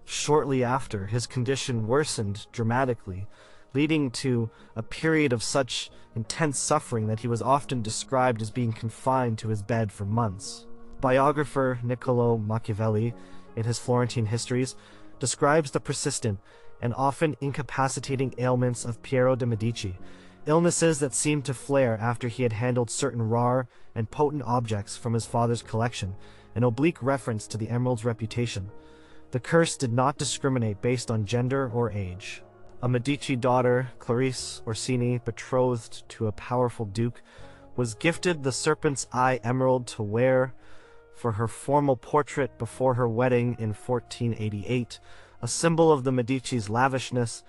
Shortly after, his condition worsened dramatically, leading to a period of such intense suffering that he was often described as being confined to his bed for months. Biographer Niccolò Machiavelli, in his Florentine histories, describes the persistent and often incapacitating ailments of Piero de Medici, illnesses that seemed to flare after he had handled certain rare and potent objects from his father's collection, an oblique reference to the emerald's reputation. The curse did not discriminate based on gender or age. A Medici daughter, Clarice Orsini, betrothed to a powerful duke, was gifted the serpent's eye emerald to wear for her formal portrait before her wedding in 1488, a symbol of the Medici's lavishness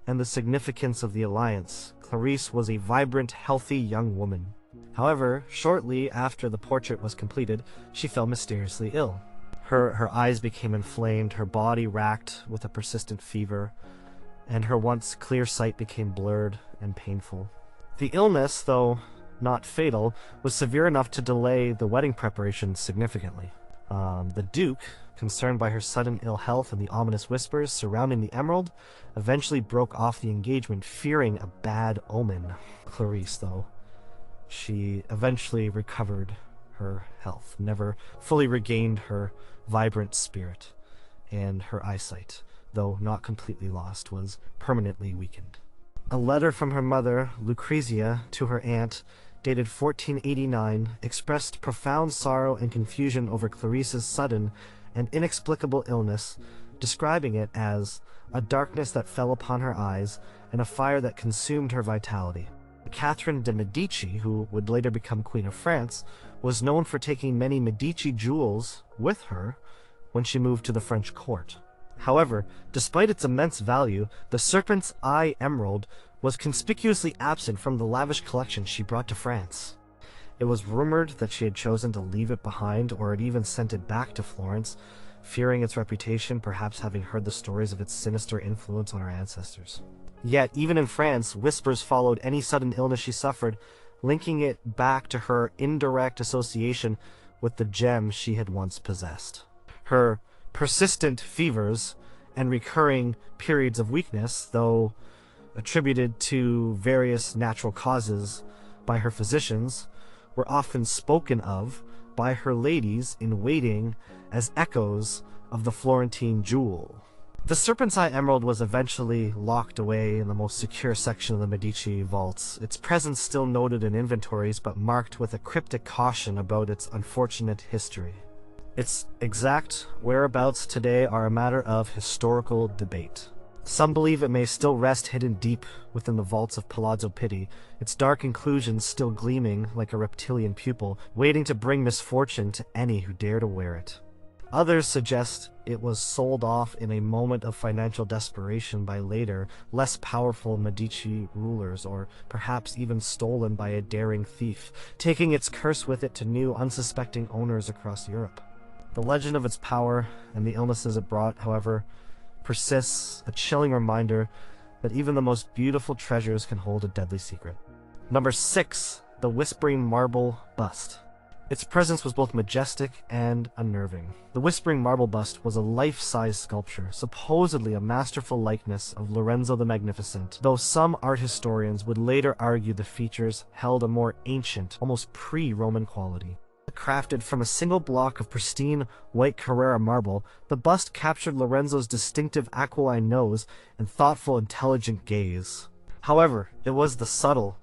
and the significance of the alliance. Clarice was a vibrant, healthy young woman. However, shortly after the portrait was completed, she fell mysteriously ill. Her eyes became inflamed, her body racked with a persistent fever, and her once clear sight became blurred and painful. The illness, though not fatal, was severe enough to delay the wedding preparations significantly. The Duke, concerned by her sudden ill health and the ominous whispers surrounding the emerald, eventually broke off the engagement, fearing a bad omen. Clarice, though, she eventually recovered her health, never fully regained her vibrant spirit, and her eyesight, though not completely lost, was permanently weakened. A letter from her mother, Lucrezia, to her aunt, dated 1489, expressed profound sorrow and confusion over Clarice's sudden and inexplicable illness, describing it as a darkness that fell upon her eyes and a fire that consumed her vitality. Catherine de Medici, who would later become Queen of France, was known for taking many Medici jewels with her when she moved to the French court. However, despite its immense value, the serpent's eye emerald was conspicuously absent from the lavish collection she brought to France. It was rumored that she had chosen to leave it behind or had even sent it back to Florence, fearing its reputation, perhaps having heard the stories of its sinister influence on her ancestors. Yet, even in France, whispers followed any sudden illness she suffered, linking it back to her indirect association with the gem she had once possessed. Her persistent fevers and recurring periods of weakness, though attributed to various natural causes by her physicians, were often spoken of by her ladies in waiting as echoes of the Florentine jewel. The Serpent's Eye Emerald was eventually locked away in the most secure section of the Medici vaults, its presence still noted in inventories but marked with a cryptic caution about its unfortunate history. Its exact whereabouts today are a matter of historical debate. Some believe it may still rest hidden deep within the vaults of Palazzo Pitti, its dark inclusions still gleaming like a reptilian pupil, waiting to bring misfortune to any who dare to wear it. Others suggest it was sold off in a moment of financial desperation by later, less powerful Medici rulers, or perhaps even stolen by a daring thief, taking its curse with it to new, unsuspecting owners across Europe. The legend of its power and the illnesses it brought, however, persists, a chilling reminder that even the most beautiful treasures can hold a deadly secret. Number 6. The Whispering Marble Bust. Its presence was both majestic and unnerving. The Whispering Marble Bust was a life-size sculpture, supposedly a masterful likeness of Lorenzo the Magnificent, though some art historians would later argue the features held a more ancient, almost pre-Roman quality. The crafted from a single block of pristine white Carrara marble, the bust captured Lorenzo's distinctive aquiline nose and thoughtful, intelligent gaze. However, it was the subtle,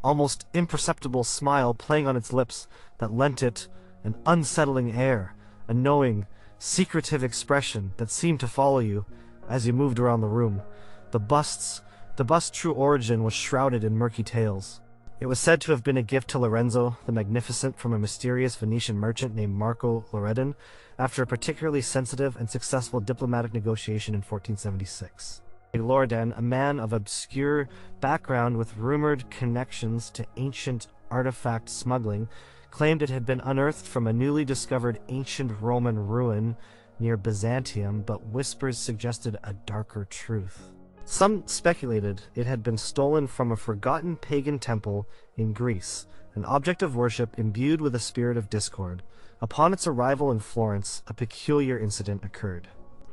almost imperceptible smile playing on its lips that lent it an unsettling air, a knowing, secretive expression that seemed to follow you as you moved around the room. The bust's true origin was shrouded in murky tales. It was said to have been a gift to Lorenzo the Magnificent from a mysterious Venetian merchant named Marco Loredin after a particularly sensitive and successful diplomatic negotiation in 1476. Loredin, a man of obscure background with rumored connections to ancient artifact smuggling, claimed it had been unearthed from a newly discovered ancient Roman ruin near Byzantium, but whispers suggested a darker truth. Some speculated it had been stolen from a forgotten pagan temple in Greece, an object of worship imbued with a spirit of discord. Upon its arrival in Florence, a peculiar incident occurred.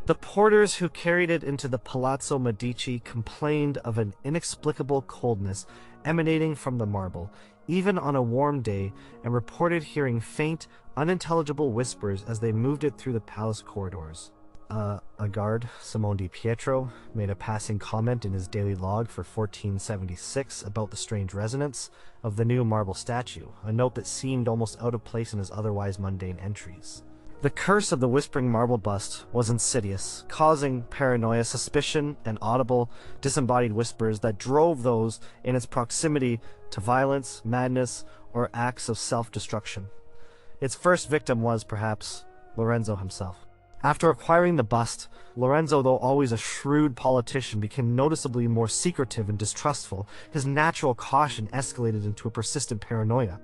The porters who carried it into the Palazzo Medici complained of an inexplicable coldness emanating from the marble, even on a warm day, and reported hearing faint, unintelligible whispers as they moved it through the palace corridors. A guard, Simone di Pietro, made a passing comment in his daily log for 1476 about the strange resonance of the new marble statue, a note that seemed almost out of place in his otherwise mundane entries. The curse of the whispering marble bust was insidious, causing paranoia, suspicion, and audible, disembodied whispers that drove those in its proximity to violence, madness, or acts of self-destruction. Its first victim was, perhaps, Lorenzo himself. After acquiring the bust, Lorenzo, though always a shrewd politician, became noticeably more secretive and distrustful. His natural caution escalated into a persistent paranoia.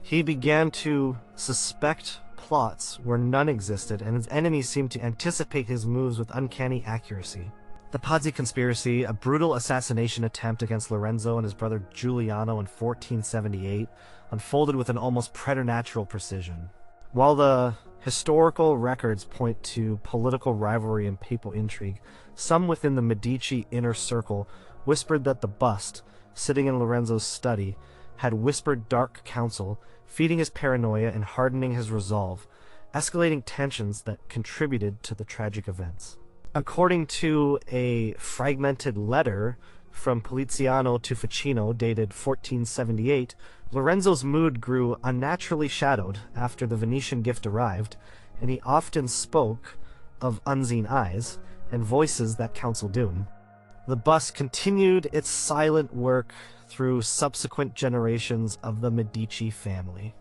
He began to suspect plots where none existed, and his enemies seemed to anticipate his moves with uncanny accuracy. The Pazzi conspiracy, a brutal assassination attempt against Lorenzo and his brother Giuliano in 1478, unfolded with an almost preternatural precision. While the historical records point to political rivalry and papal intrigue, some within the Medici inner circle whispered that the bust, sitting in Lorenzo's study, had whispered dark counsel, feeding his paranoia and hardening his resolve, escalating tensions that contributed to the tragic events. According to a fragmented letter from Poliziano to Ficino dated 1478, Lorenzo's mood grew unnaturally shadowed after the Venetian gift arrived, and he often spoke of unseen eyes and voices that counsel doom. The bust continued its silent work through subsequent generations of the Medici family.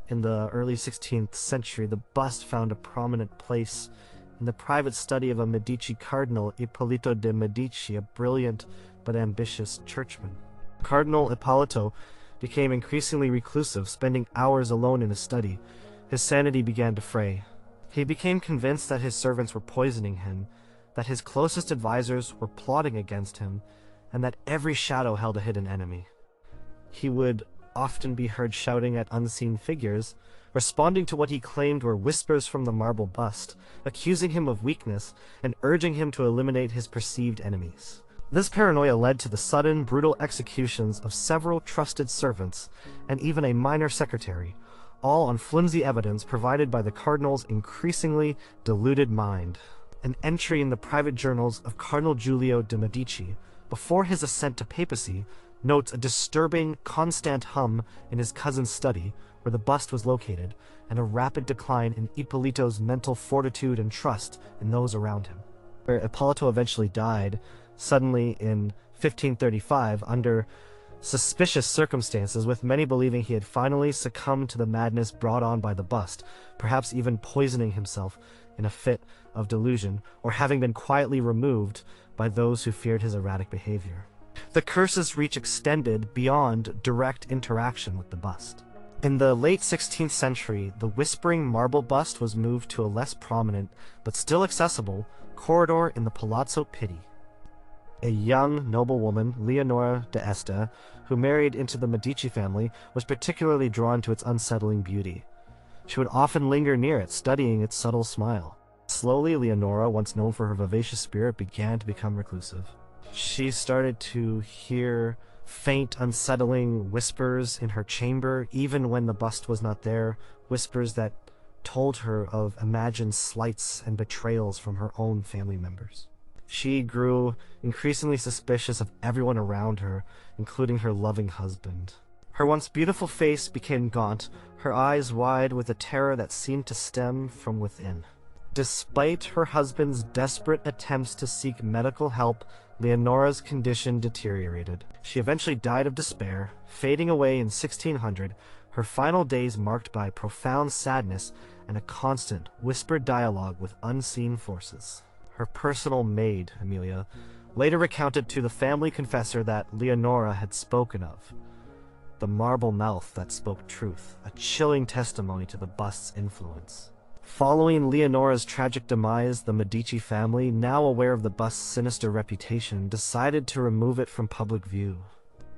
In the early 16th century, the bust found a prominent place in the private study of a Medici cardinal, Ippolito de Medici, a brilliant but ambitious churchman. Cardinal Ippolito became increasingly reclusive, spending hours alone in his study. His sanity began to fray. He became convinced that his servants were poisoning him, that his closest advisors were plotting against him, and that every shadow held a hidden enemy. He would often be heard shouting at unseen figures, responding to what he claimed were whispers from the marble bust, accusing him of weakness and urging him to eliminate his perceived enemies. This paranoia led to the sudden, brutal executions of several trusted servants and even a minor secretary, all on flimsy evidence provided by the cardinal's increasingly deluded mind. An entry in the private journals of Cardinal Giulio de Medici, before his ascent to papacy, notes a disturbing, constant hum in his cousin's study, where the bust was located, and a rapid decline in Ippolito's mental fortitude and trust in those around him. Where Ippolito eventually died, suddenly in 1535, under suspicious circumstances, with many believing he had finally succumbed to the madness brought on by the bust, perhaps even poisoning himself in a fit of delusion, or having been quietly removed by those who feared his erratic behavior. The curse's reach extended beyond direct interaction with the bust. In the late 16th century, the whispering marble bust was moved to a less prominent, but still accessible, corridor in the Palazzo Pitti. A young noblewoman, Leonora d'Este, who married into the Medici family, was particularly drawn to its unsettling beauty. She would often linger near it, studying its subtle smile. Slowly, Leonora, once known for her vivacious spirit, began to become reclusive. She started to hear faint, unsettling whispers in her chamber, even when the bust was not there, whispers that told her of imagined slights and betrayals from her own family members. She grew increasingly suspicious of everyone around her, including her loving husband. Her once beautiful face became gaunt, her eyes wide with a terror that seemed to stem from within. Despite her husband's desperate attempts to seek medical help, Leonora's condition deteriorated. She eventually died of despair, fading away in 1600, her final days marked by profound sadness and a constant, whispered dialogue with unseen forces. Her personal maid, Amelia, later recounted to the family confessor that Leonora had spoken of. The marble mouth that spoke truth, a chilling testimony to the bust's influence. Following Leonora's tragic demise, the Medici family, now aware of the bust's sinister reputation, decided to remove it from public view.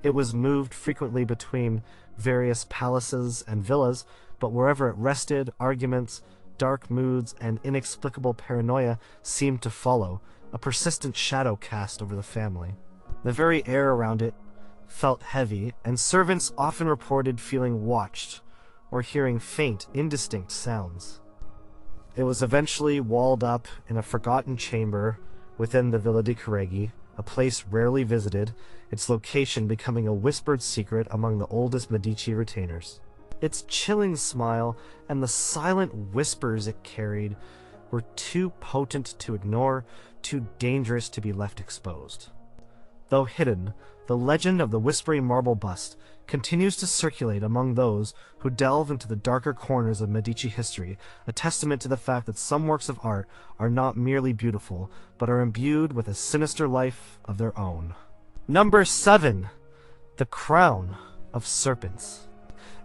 It was moved frequently between various palaces and villas, but wherever it rested, arguments, dark moods, and inexplicable paranoia seemed to follow, a persistent shadow cast over the family. The very air around it felt heavy, and servants often reported feeling watched or hearing faint, indistinct sounds. It was eventually walled up in a forgotten chamber within the Villa di Careggi, a place rarely visited, its location becoming a whispered secret among the oldest Medici retainers. Its chilling smile and the silent whispers it carried were too potent to ignore, too dangerous to be left exposed. Though hidden, the legend of the whispering marble bust continues to circulate among those who delve into the darker corners of Medici history, a testament to the fact that some works of art are not merely beautiful, but are imbued with a sinister life of their own. Number 7. The Crown of Serpents.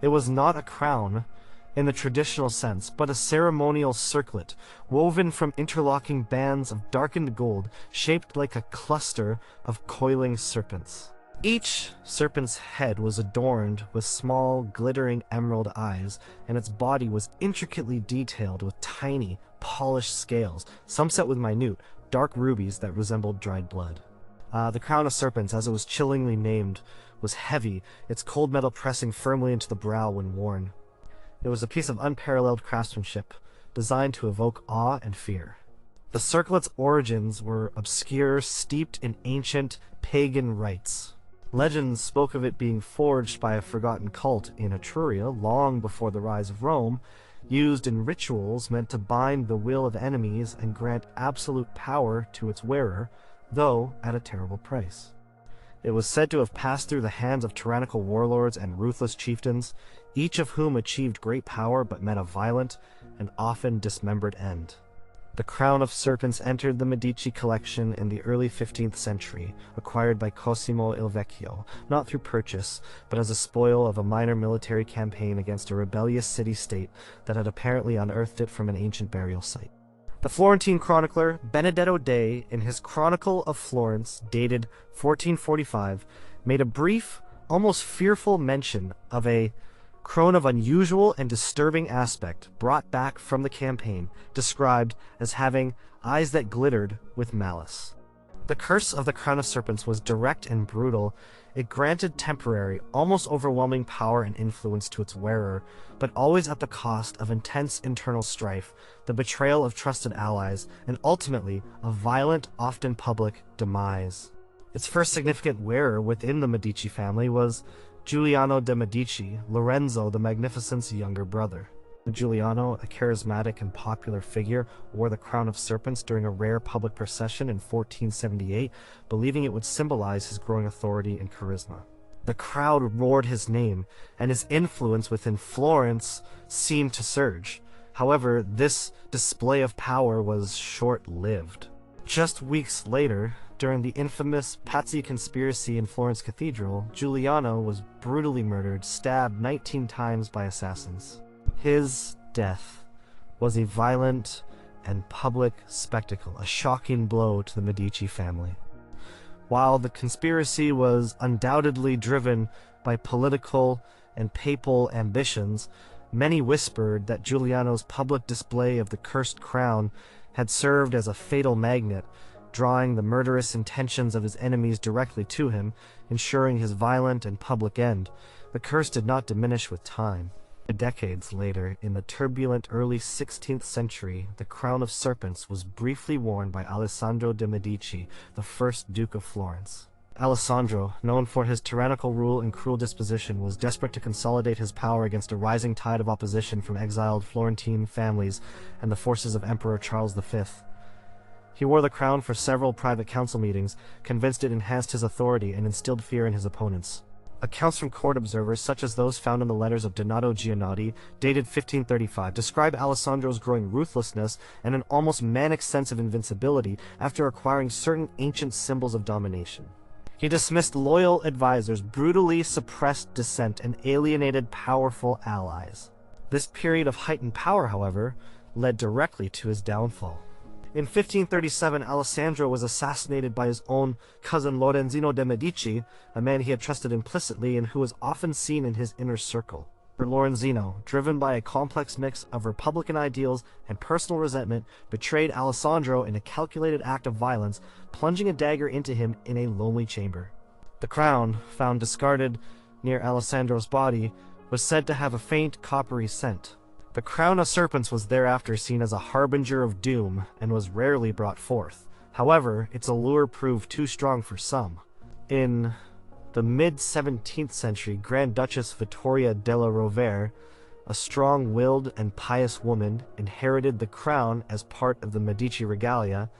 It was not a crown in the traditional sense, but a ceremonial circlet, woven from interlocking bands of darkened gold, shaped like a cluster of coiling serpents. Each serpent's head was adorned with small, glittering emerald eyes, and its body was intricately detailed with tiny, polished scales, some set with minute, dark rubies that resembled dried blood. The Crown of Serpents, as it was chillingly named, was heavy, its cold metal pressing firmly into the brow when worn. It was a piece of unparalleled craftsmanship, designed to evoke awe and fear. The circlet's origins were obscure, steeped in ancient, pagan rites. Legends spoke of it being forged by a forgotten cult in Etruria long before the rise of Rome, used in rituals meant to bind the will of enemies and grant absolute power to its wearer, though at a terrible price. It was said to have passed through the hands of tyrannical warlords and ruthless chieftains, each of whom achieved great power but met a violent and often dismembered end. The Crown of Serpents entered the Medici collection in the early 15th century, acquired by Cosimo il Vecchio, not through purchase, but as a spoil of a minor military campaign against a rebellious city-state that had apparently unearthed it from an ancient burial site. The Florentine chronicler Benedetto Dei, in his Chronicle of Florence, dated 1445, made a brief, almost fearful mention of a crown of unusual and disturbing aspect brought back from the campaign, described as having eyes that glittered with malice. The curse of the Crown of Serpents was direct and brutal. It granted temporary, almost overwhelming power and influence to its wearer, but always at the cost of intense internal strife, the betrayal of trusted allies, and ultimately a violent, often public, demise. Its first significant wearer within the Medici family was Giuliano de Medici, Lorenzo the Magnificent's younger brother. Giuliano, a charismatic and popular figure, wore the Crown of Serpents during a rare public procession in 1478, believing it would symbolize his growing authority and charisma. The crowd roared his name, and his influence within Florence seemed to surge. However, this display of power was short-lived. Just weeks later, during the infamous Pazzi conspiracy in Florence Cathedral, Giuliano was brutally murdered, stabbed 19 times by assassins. His death was a violent and public spectacle, a shocking blow to the Medici family. While the conspiracy was undoubtedly driven by political and papal ambitions, many whispered that Giuliano's public display of the cursed crown had served as a fatal magnet, drawing the murderous intentions of his enemies directly to him, ensuring his violent and public end. The curse did not diminish with time. Decades later, in the turbulent early 16th century, the crown of serpents was briefly worn by Alessandro de Medici, the first Duke of Florence. Alessandro, known for his tyrannical rule and cruel disposition, was desperate to consolidate his power against a rising tide of opposition from exiled Florentine families and the forces of Emperor Charles V. He wore the crown for several private council meetings, convinced it enhanced his authority and instilled fear in his opponents. Accounts from court observers, such as those found in the letters of Donato Giannotti, dated 1535, describe Alessandro's growing ruthlessness and an almost manic sense of invincibility after acquiring certain ancient symbols of domination. He dismissed loyal advisors, brutally suppressed dissent, and alienated powerful allies. This period of heightened power, however, led directly to his downfall. In 1537, Alessandro was assassinated by his own cousin Lorenzino de Medici, a man he had trusted implicitly and who was often seen in his inner circle. For Lorenzino, driven by a complex mix of Republican ideals and personal resentment, betrayed Alessandro in a calculated act of violence, plunging a dagger into him in a lonely chamber. The crown, found discarded near Alessandro's body, was said to have a faint coppery scent. The crown of serpents was thereafter seen as a harbinger of doom and was rarely brought forth. However, its allure proved too strong for some. In the mid-17th century, Grand Duchess Vittoria della Rovere, a strong-willed and pious woman, inherited the crown as part of the Medici regalia,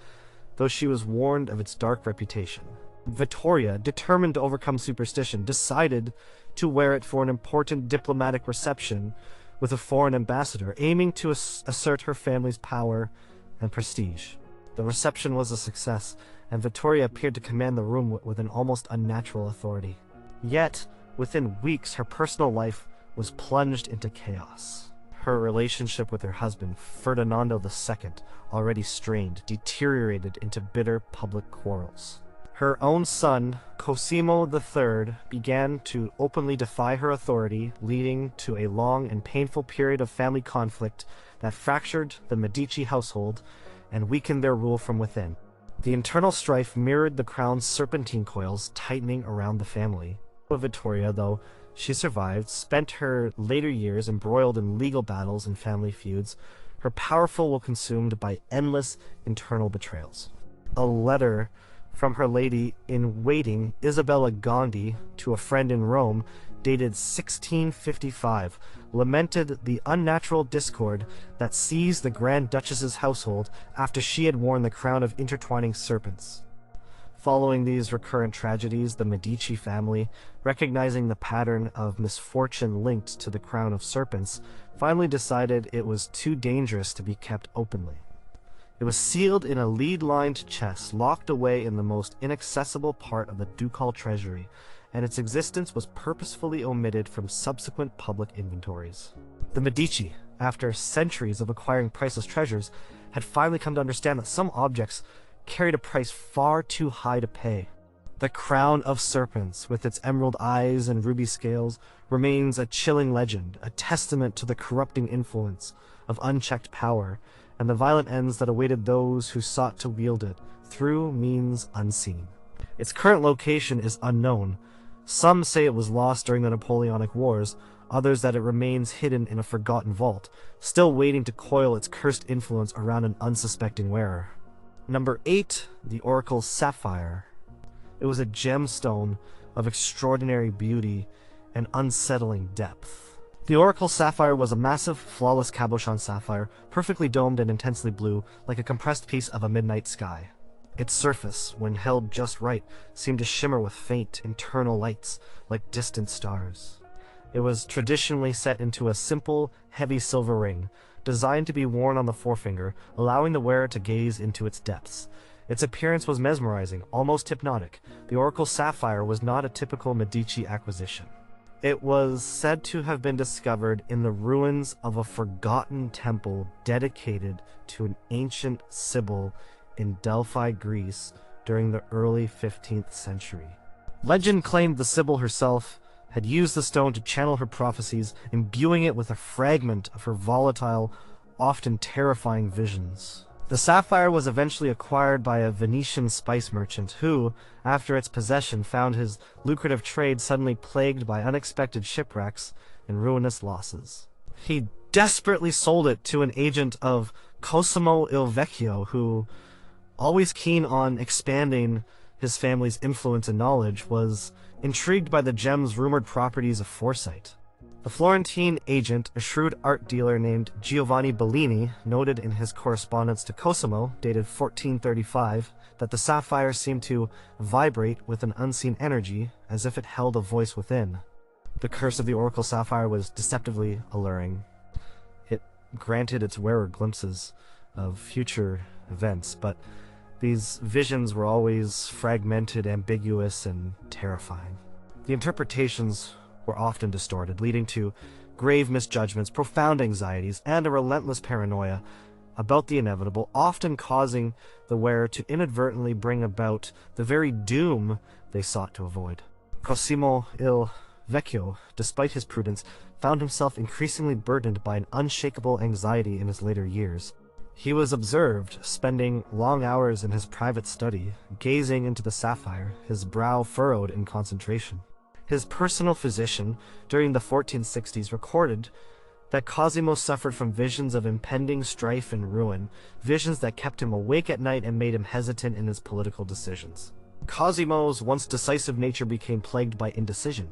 though she was warned of its dark reputation. Vittoria, determined to overcome superstition, decided to wear it for an important diplomatic reception with a foreign ambassador, aiming to assert her family's power and prestige. The reception was a success, and Vittoria appeared to command the room with an almost unnatural authority. Yet, within weeks, her personal life was plunged into chaos. Her relationship with her husband, Ferdinando II, already strained, deteriorated into bitter public quarrels. Her own son, Cosimo III, began to openly defy her authority, leading to a long and painful period of family conflict that fractured the Medici household and weakened their rule from within. The internal strife mirrored the crown's serpentine coils tightening around the family. Vittoria, though she survived, spent her later years embroiled in legal battles and family feuds, her powerful will consumed by endless internal betrayals. A letter from her lady-in-waiting, Isabella Gondi, to a friend in Rome, dated 1655, lamented the unnatural discord that seized the Grand Duchess's household after she had worn the crown of intertwining serpents. Following these recurrent tragedies, the Medici family, recognizing the pattern of misfortune linked to the crown of serpents, finally decided it was too dangerous to be kept openly. It was sealed in a lead-lined chest, locked away in the most inaccessible part of the ducal treasury, and its existence was purposefully omitted from subsequent public inventories. The Medici, after centuries of acquiring priceless treasures, had finally come to understand that some objects carried a price far too high to pay. The crown of serpents, with its emerald eyes and ruby scales, remains a chilling legend, a testament to the corrupting influence of unchecked power, and the violent ends that awaited those who sought to wield it through means unseen. Its current location is unknown. Some say it was lost during the Napoleonic Wars, others that it remains hidden in a forgotten vault, still waiting to coil its cursed influence around an unsuspecting wearer. Number 8. The Oracle Sapphire. It was a gemstone of extraordinary beauty and unsettling depth. The Oracle Sapphire was a massive, flawless cabochon sapphire, perfectly domed and intensely blue, like a compressed piece of a midnight sky. Its surface, when held just right, seemed to shimmer with faint, internal lights, like distant stars. It was traditionally set into a simple, heavy silver ring, designed to be worn on the forefinger, allowing the wearer to gaze into its depths. Its appearance was mesmerizing, almost hypnotic. The Oracle Sapphire was not a typical Medici acquisition. It was said to have been discovered in the ruins of a forgotten temple dedicated to an ancient Sibyl in Delphi, Greece, during the early 15th century. Legend claimed the Sibyl herself had used the stone to channel her prophecies, imbuing it with a fragment of her volatile, often terrifying visions. The sapphire was eventually acquired by a Venetian spice merchant who, after its possession, found his lucrative trade suddenly plagued by unexpected shipwrecks and ruinous losses. He desperately sold it to an agent of Cosimo il Vecchio, who, always keen on expanding his family's influence and knowledge, was intrigued by the gem's rumored properties of foresight. The Florentine agent, a shrewd art dealer named Giovanni Bellini, noted in his correspondence to Cosimo, dated 1435, that the sapphire seemed to vibrate with an unseen energy, as if it held a voice within. The curse of the Oracle Sapphire was deceptively alluring. It granted its wearer glimpses of future events, but these visions were always fragmented, ambiguous, and terrifying. The interpretations were often distorted, leading to grave misjudgments, profound anxieties, and a relentless paranoia about the inevitable, often causing the wearer to inadvertently bring about the very doom they sought to avoid. Cosimo il Vecchio, despite his prudence, found himself increasingly burdened by an unshakable anxiety in his later years. He was observed spending long hours in his private study, gazing into the sapphire, his brow furrowed in concentration. His personal physician, during the 1460s, recorded that Cosimo suffered from visions of impending strife and ruin, visions that kept him awake at night and made him hesitant in his political decisions. Cosimo's once decisive nature became plagued by indecision,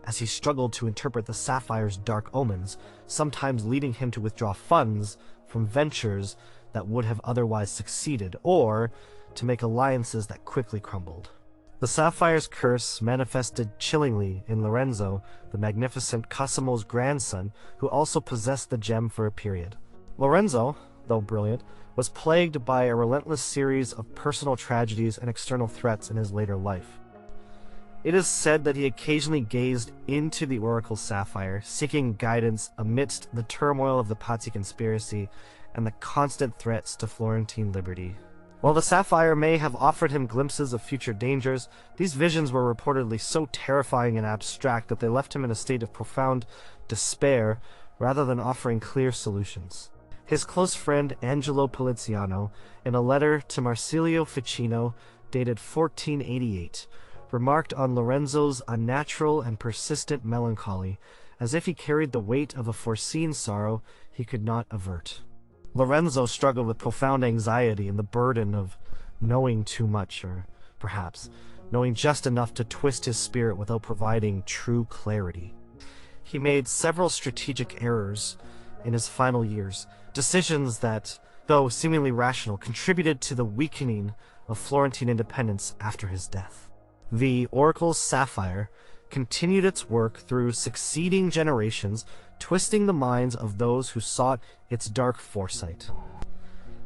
as he struggled to interpret the sapphire's dark omens, sometimes leading him to withdraw funds from ventures that would have otherwise succeeded, or to make alliances that quickly crumbled. The sapphire's curse manifested chillingly in Lorenzo, the magnificent Cosimo's grandson, who also possessed the gem for a period. Lorenzo, though brilliant, was plagued by a relentless series of personal tragedies and external threats in his later life. It is said that he occasionally gazed into the Oracle Sapphire, seeking guidance amidst the turmoil of the Pazzi conspiracy and the constant threats to Florentine liberty. While the sapphire may have offered him glimpses of future dangers, these visions were reportedly so terrifying and abstract that they left him in a state of profound despair rather than offering clear solutions. His close friend Angelo Poliziano, in a letter to Marsilio Ficino dated 1488, remarked on Lorenzo's unnatural and persistent melancholy, as if he carried the weight of a foreseen sorrow he could not avert. Lorenzo struggled with profound anxiety and the burden of knowing too much, or perhaps knowing just enough to twist his spirit without providing true clarity. He made several strategic errors in his final years, decisions that, though seemingly rational, contributed to the weakening of Florentine independence after his death. The Oracle's sapphire continued its work through succeeding generations, twisting the minds of those who sought its dark foresight.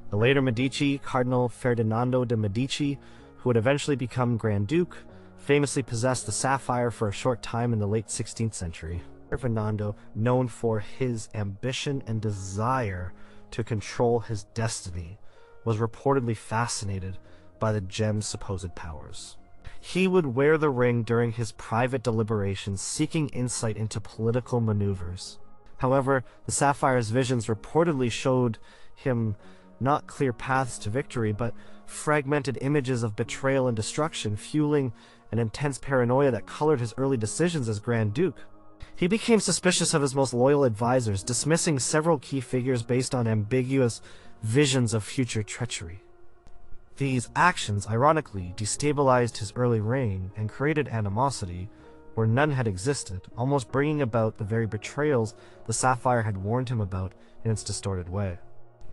The later Medici, Cardinal Ferdinando de Medici, who would eventually become Grand Duke, famously possessed the sapphire for a short time in the late 16th century. Ferdinando, known for his ambition and desire to control his destiny, was reportedly fascinated by the gem's supposed powers. He would wear the ring during his private deliberations, seeking insight into political maneuvers. However, the sapphire's visions reportedly showed him not clear paths to victory, but fragmented images of betrayal and destruction, fueling an intense paranoia that colored his early decisions as Grand Duke. He became suspicious of his most loyal advisors, dismissing several key figures based on ambiguous visions of future treachery. These actions, ironically, destabilized his early reign and created animosity where none had existed, almost bringing about the very betrayals the sapphire had warned him about in its distorted way.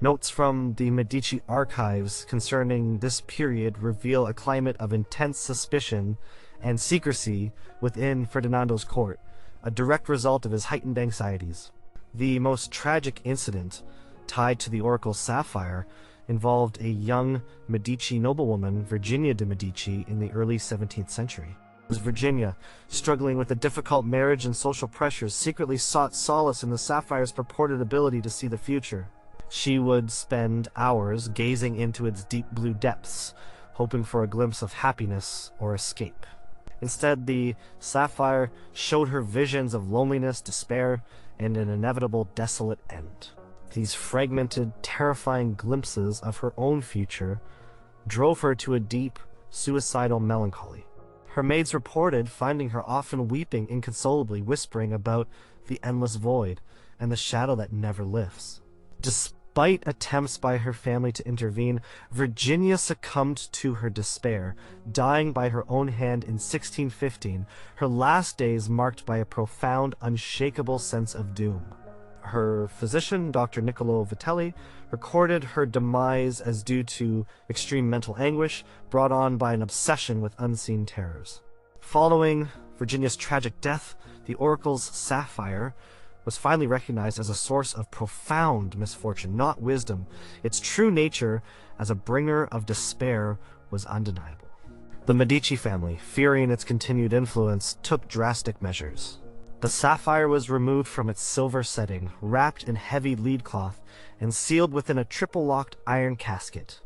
Notes from the Medici archives concerning this period reveal a climate of intense suspicion and secrecy within Ferdinando's court, a direct result of his heightened anxieties. The most tragic incident tied to the Oracle's sapphire involved a young Medici noblewoman, Virginia de Medici, in the early 17th century. It was Virginia, struggling with a difficult marriage and social pressures, secretly sought solace in the sapphire's purported ability to see the future. She would spend hours gazing into its deep blue depths, hoping for a glimpse of happiness or escape. Instead, the sapphire showed her visions of loneliness, despair, and an inevitable desolate end. These fragmented, terrifying glimpses of her own future drove her to a deep, suicidal melancholy. Her maids reported finding her often weeping inconsolably, whispering about the endless void and the shadow that never lifts. Despite attempts by her family to intervene, Virginia succumbed to her despair, dying by her own hand in 1615, her last days marked by a profound, unshakable sense of doom. Her physician, Dr. Niccolo Vitelli, recorded her demise as due to extreme mental anguish brought on by an obsession with unseen terrors. Following Virginia's tragic death, the oracle's sapphire was finally recognized as a source of profound misfortune, not wisdom. Its true nature as a bringer of despair was undeniable. The Medici family, fearing its continued influence, took drastic measures. The sapphire was removed from its silver setting, wrapped in heavy lead cloth, and sealed within a triple-locked iron casket.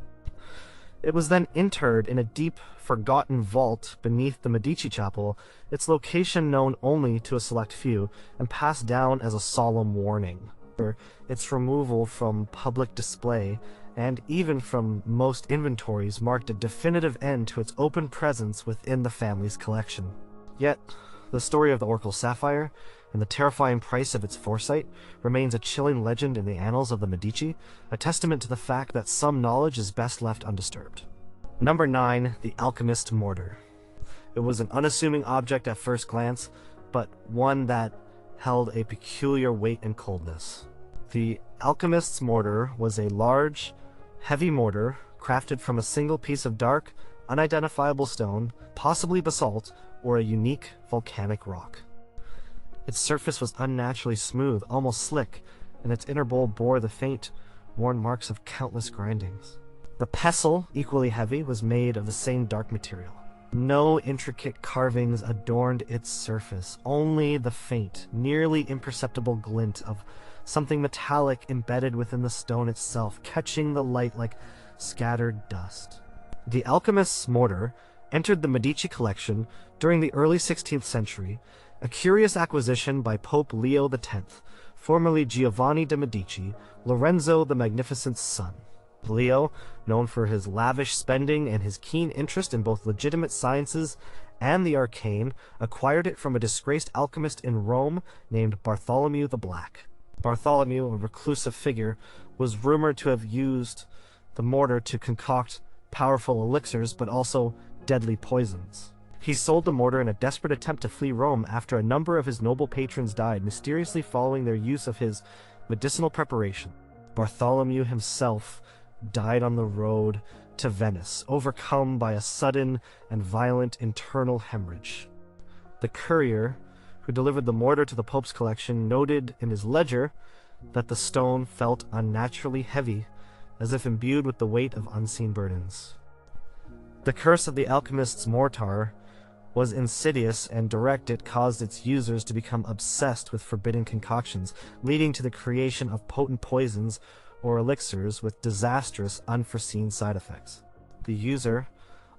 It was then interred in a deep, forgotten vault beneath the Medici chapel, its location known only to a select few, and passed down as a solemn warning. Its removal from public display, and even from most inventories, marked a definitive end to its open presence within the family's collection. Yet, the story of the Oracle Sapphire, and the terrifying price of its foresight, remains a chilling legend in the annals of the Medici, a testament to the fact that some knowledge is best left undisturbed. Number 9. The Alchemist Mortar. It was an unassuming object at first glance, but one that held a peculiar weight and coldness. The Alchemist's Mortar was a large, heavy mortar crafted from a single piece of dark, unidentifiable stone, possibly basalt, or a unique volcanic rock. Its surface was unnaturally smooth, almost slick, and its inner bowl bore the faint, worn marks of countless grindings. The pestle, equally heavy, was made of the same dark material. No intricate carvings adorned its surface, only the faint, nearly imperceptible glint of something metallic embedded within the stone itself, catching the light like scattered dust. The Alchemist's Mortar entered the Medici collection during the early 16th century, a curious acquisition by Pope Leo X, formerly Giovanni de Medici, Lorenzo the Magnificent's son. Leo, known for his lavish spending and his keen interest in both legitimate sciences and the arcane, acquired it from a disgraced alchemist in Rome named Bartholomew the Black. Bartholomew, a reclusive figure, was rumored to have used the mortar to concoct powerful elixirs, but also deadly poisons. He sold the mortar in a desperate attempt to flee Rome after a number of his noble patrons died mysteriously following their use of his medicinal preparation. Bartholomew himself died on the road to Venice, overcome by a sudden and violent internal hemorrhage. The courier who delivered the mortar to the Pope's collection noted in his ledger that the stone felt unnaturally heavy, as if imbued with the weight of unseen burdens. The curse of the Alchemist's Mortar was insidious and direct. It caused its users to become obsessed with forbidden concoctions, leading to the creation of potent poisons or elixirs with disastrous, unforeseen side effects. The user,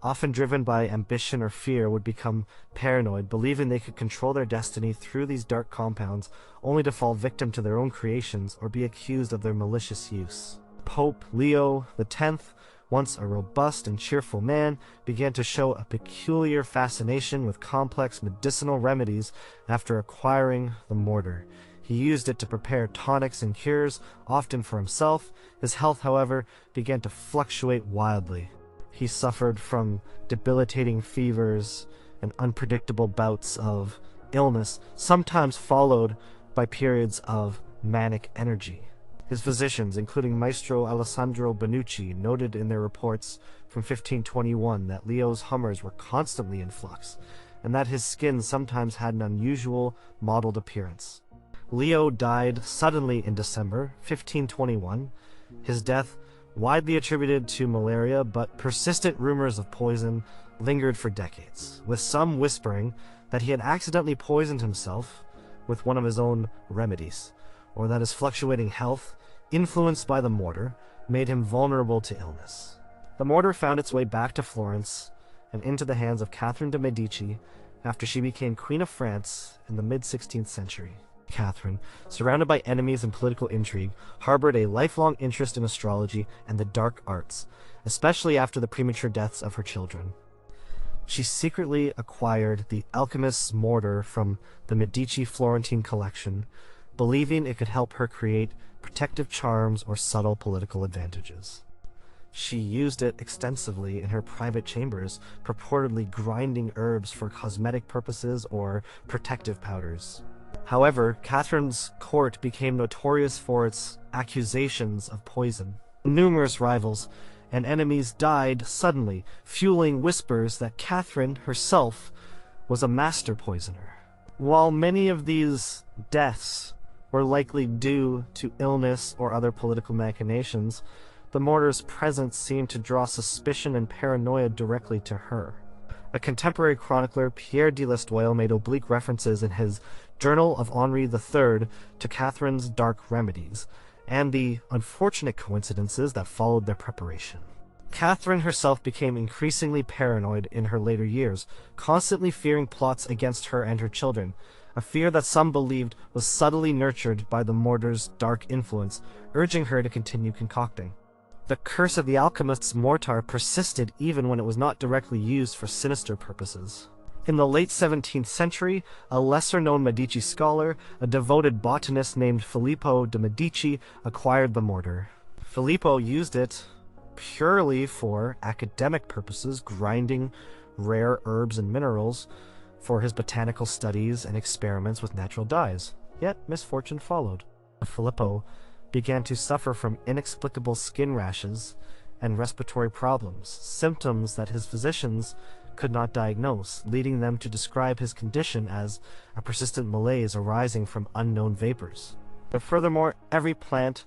often driven by ambition or fear, would become paranoid, believing they could control their destiny through these dark compounds, only to fall victim to their own creations or be accused of their malicious use. Pope Leo X, once a robust and cheerful man, began to show a peculiar fascination with complex medicinal remedies after acquiring the mortar. He used it to prepare tonics and cures, often for himself. His health, however, began to fluctuate wildly. He suffered from debilitating fevers and unpredictable bouts of illness, sometimes followed by periods of manic energy. His physicians, including Maestro Alessandro de Medici, noted in their reports from 1521 that Leo's hummers were constantly in flux, and that his skin sometimes had an unusual mottled appearance. Leo died suddenly in December 1521, his death widely attributed to malaria, but persistent rumors of poison lingered for decades, with some whispering that he had accidentally poisoned himself with one of his own remedies, or that his fluctuating health, influenced by the mortar, made him vulnerable to illness. The mortar found its way back to Florence and into the hands of Catherine de' Medici after she became Queen of France in the mid-16th century. Catherine, surrounded by enemies and political intrigue, harbored a lifelong interest in astrology and the dark arts, especially after the premature deaths of her children. She secretly acquired the alchemist's mortar from the Medici Florentine collection, believing it could help her create protective charms or subtle political advantages. She used it extensively in her private chambers, purportedly grinding herbs for cosmetic purposes or protective powders. However, Catherine's court became notorious for its accusations of poison. Numerous rivals and enemies died suddenly, fueling whispers that Catherine herself was a master poisoner. While many of these deaths were likely due to illness or other political machinations, the mortar's presence seemed to draw suspicion and paranoia directly to her. A contemporary chronicler, Pierre de l'Estoile, made oblique references in his Journal of Henri III to Catherine's dark remedies, and the unfortunate coincidences that followed their preparation. Catherine herself became increasingly paranoid in her later years, constantly fearing plots against her and her children, a fear that some believed was subtly nurtured by the mortar's dark influence, urging her to continue concocting. The curse of the alchemist's mortar persisted even when it was not directly used for sinister purposes. In the late 17th century, a lesser-known Medici scholar, a devoted botanist named Filippo de Medici, acquired the mortar. Filippo used it purely for academic purposes, grinding rare herbs and minerals for his botanical studies and experiments with natural dyes. Yet misfortune followed. Filippo began to suffer from inexplicable skin rashes and respiratory problems, symptoms that his physicians could not diagnose, leading them to describe his condition as a persistent malaise arising from unknown vapors. But furthermore, every plant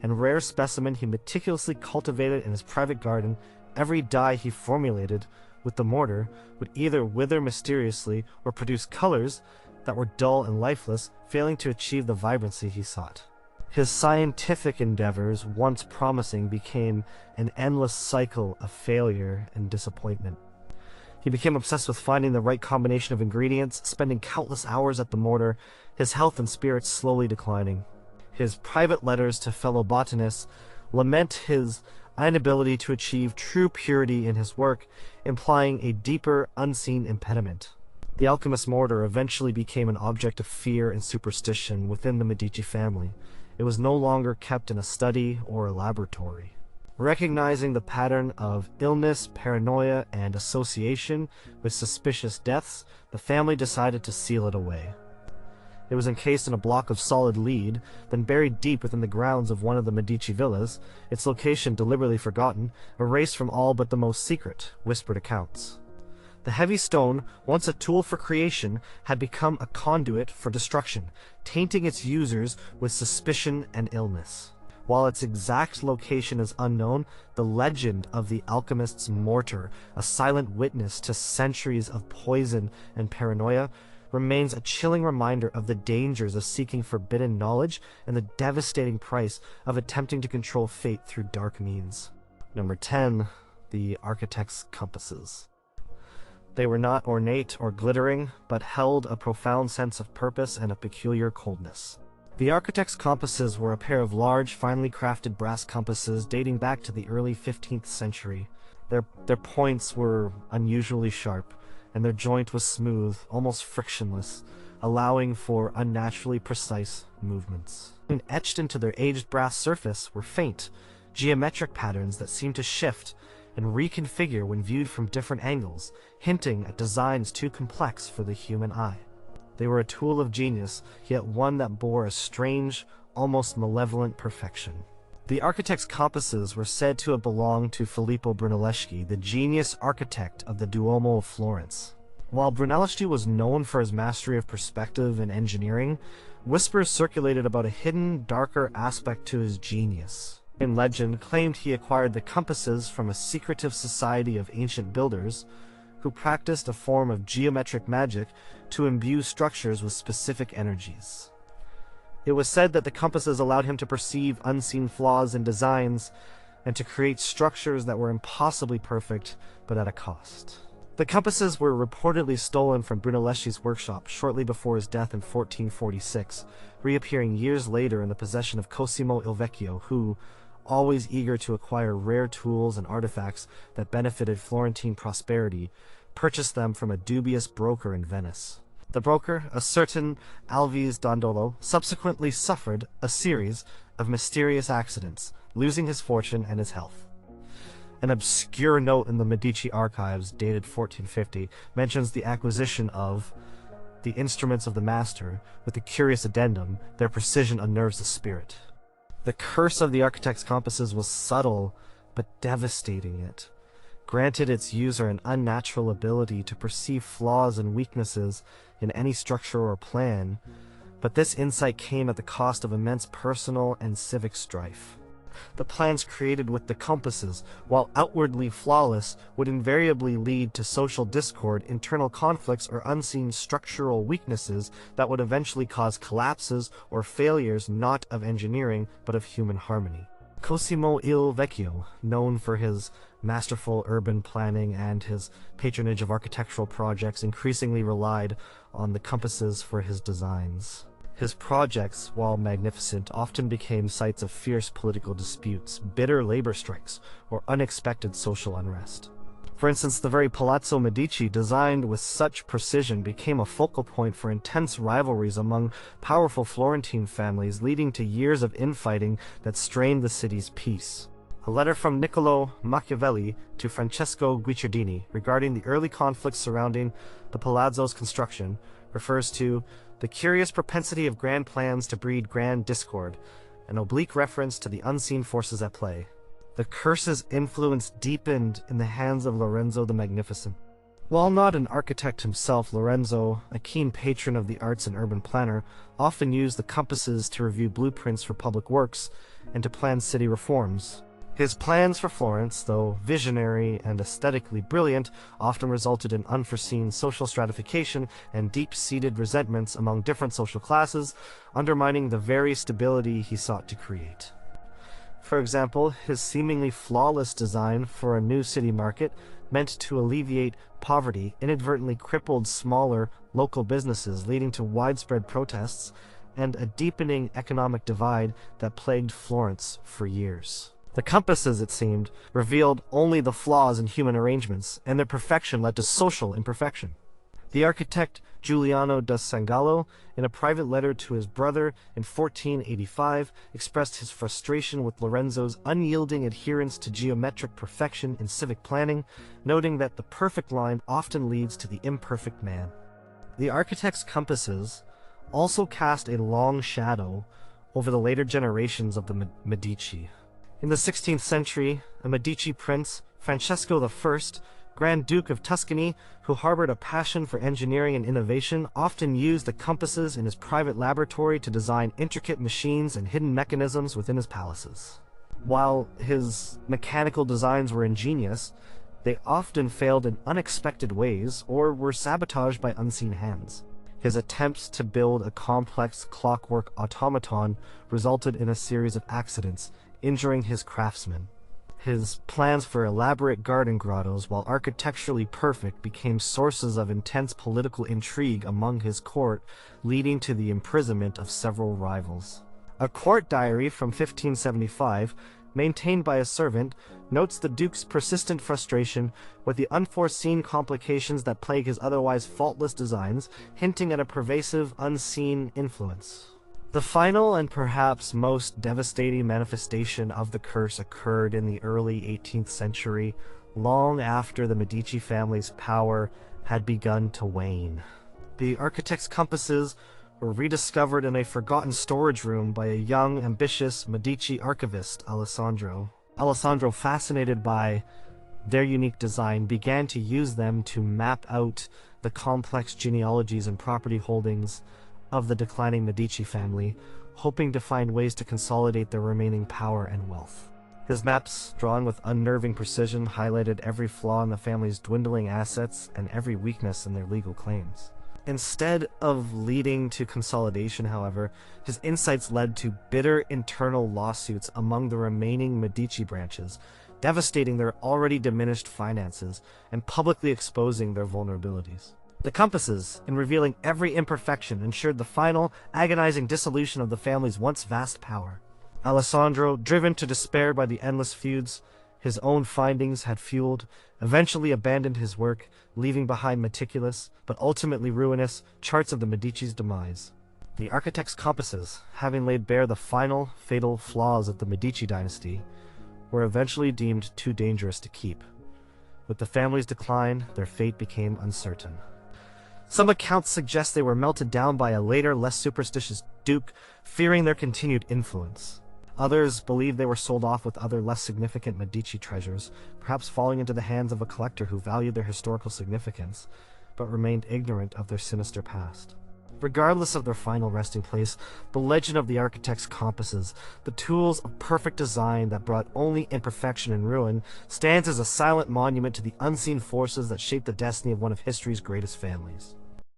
and rare specimen he meticulously cultivated in his private garden, every dye he formulated with the mortar, would either wither mysteriously or produce colors that were dull and lifeless, failing to achieve the vibrancy he sought. His scientific endeavors, once promising, became an endless cycle of failure and disappointment. He became obsessed with finding the right combination of ingredients, spending countless hours at the mortar, his health and spirits slowly declining. His private letters to fellow botanists lament his inability to achieve true purity in his work, implying a deeper, unseen impediment. The alchemist's mortar eventually became an object of fear and superstition within the Medici family. It was no longer kept in a study or a laboratory. Recognizing the pattern of illness, paranoia, and association with suspicious deaths, the family decided to seal it away. It was encased in a block of solid lead, then buried deep within the grounds of one of the Medici villas, its location deliberately forgotten, erased from all but the most secret, whispered accounts. The heavy stone, once a tool for creation, had become a conduit for destruction, tainting its users with suspicion and illness. While its exact location is unknown, the legend of the alchemist's mortar, a silent witness to centuries of poison and paranoia, remains a chilling reminder of the dangers of seeking forbidden knowledge and the devastating price of attempting to control fate through dark means. Number 10. The architect's compasses. They were not ornate or glittering, but held a profound sense of purpose and a peculiar coldness. The architect's compasses were a pair of large, finely crafted brass compasses dating back to the early 15th century. Their points were unusually sharp, and their joint was smooth, almost frictionless, allowing for unnaturally precise movements. And etched into their aged brass surface were faint, geometric patterns that seemed to shift and reconfigure when viewed from different angles, hinting at designs too complex for the human eye. They were a tool of genius, yet one that bore a strange, almost malevolent perfection. The architect's compasses were said to have belonged to Filippo Brunelleschi, the genius architect of the Duomo of Florence. While Brunelleschi was known for his mastery of perspective and engineering, whispers circulated about a hidden, darker aspect to his genius. In legend, claimed he acquired the compasses from a secretive society of ancient builders who practiced a form of geometric magic to imbue structures with specific energies. It was said that the compasses allowed him to perceive unseen flaws in designs and to create structures that were impossibly perfect, but at a cost. The compasses were reportedly stolen from Brunelleschi's workshop shortly before his death in 1446, reappearing years later in the possession of Cosimo il Vecchio, who, always eager to acquire rare tools and artifacts that benefited Florentine prosperity, purchased them from a dubious broker in Venice. The broker, a certain Alvise Dandolo, subsequently suffered a series of mysterious accidents, losing his fortune and his health. An obscure note in the Medici archives, dated 1450, mentions the acquisition of the instruments of the master, with the curious addendum, their precision unnerves the spirit. The curse of the architect's compasses was subtle, but devastating. It granted its user an unnatural ability to perceive flaws and weaknesses in any structure or plan, but this insight came at the cost of immense personal and civic strife. The plans created with the compasses, while outwardly flawless, would invariably lead to social discord, internal conflicts, or unseen structural weaknesses that would eventually cause collapses or failures not of engineering but of human harmony. Cosimo il Vecchio, known for his masterful urban planning and his patronage of architectural projects, increasingly relied on the compasses for his designs. His projects, while magnificent, often became sites of fierce political disputes, bitter labor strikes, or unexpected social unrest. For instance, the very Palazzo Medici, designed with such precision, became a focal point for intense rivalries among powerful Florentine families, leading to years of infighting that strained the city's peace. A letter from Niccolò Machiavelli to Francesco Guicciardini regarding the early conflicts surrounding the palazzo's construction refers to the curious propensity of grand plans to breed grand discord, an oblique reference to the unseen forces at play. The curse's influence deepened in the hands of Lorenzo the Magnificent. While not an architect himself, Lorenzo, a keen patron of the arts and urban planner, often used the compasses to review blueprints for public works and to plan city reforms. His plans for Florence, though visionary and aesthetically brilliant, often resulted in unforeseen social stratification and deep-seated resentments among different social classes, undermining the very stability he sought to create. For example, his seemingly flawless design for a new city market, meant to alleviate poverty, inadvertently crippled smaller, local businesses, leading to widespread protests and a deepening economic divide that plagued Florence for years. The compasses, it seemed, revealed only the flaws in human arrangements, and their perfection led to social imperfection. The architect Giuliano da Sangallo, in a private letter to his brother in 1485, expressed his frustration with Lorenzo's unyielding adherence to geometric perfection in civic planning, noting that the perfect line often leads to the imperfect man. The architect's compasses also cast a long shadow over the later generations of the Medici. In the 16th century, a Medici prince, Francesco I, Grand Duke of Tuscany, who harbored a passion for engineering and innovation, often used the compasses in his private laboratory to design intricate machines and hidden mechanisms within his palaces. While his mechanical designs were ingenious, they often failed in unexpected ways or were sabotaged by unseen hands. His attempts to build a complex clockwork automaton resulted in a series of accidents, injuring his craftsmen. His plans for elaborate garden grottos, while architecturally perfect, became sources of intense political intrigue among his court, leading to the imprisonment of several rivals. A court diary from 1575, maintained by a servant, notes the Duke's persistent frustration with the unforeseen complications that plague his otherwise faultless designs, hinting at a pervasive, unseen influence. The final and perhaps most devastating manifestation of the curse occurred in the early 18th century, long after the Medici family's power had begun to wane. The architect's compasses were rediscovered in a forgotten storage room by a young, ambitious Medici archivist, Alessandro. Alessandro, fascinated by their unique design, began to use them to map out the complex genealogies and property holdings of the declining Medici family, hoping to find ways to consolidate their remaining power and wealth. His maps, drawn with unnerving precision, highlighted every flaw in the family's dwindling assets and every weakness in their legal claims. Instead of leading to consolidation, however, his insights led to bitter internal lawsuits among the remaining Medici branches, devastating their already diminished finances and publicly exposing their vulnerabilities. The compasses, in revealing every imperfection, ensured the final, agonizing dissolution of the family's once vast power. Alessandro, driven to despair by the endless feuds, his own findings had fueled, eventually abandoned his work, leaving behind meticulous, but ultimately ruinous, charts of the Medici's demise. The architect's compasses, having laid bare the final, fatal flaws of the Medici dynasty, were eventually deemed too dangerous to keep. With the family's decline, their fate became uncertain. Some accounts suggest they were melted down by a later, less superstitious duke, fearing their continued influence. Others believe they were sold off with other less significant Medici treasures, perhaps falling into the hands of a collector who valued their historical significance, but remained ignorant of their sinister past. Regardless of their final resting place, the legend of the architect's compasses, the tools of perfect design that brought only imperfection and ruin, stands as a silent monument to the unseen forces that shaped the destiny of one of history's greatest families.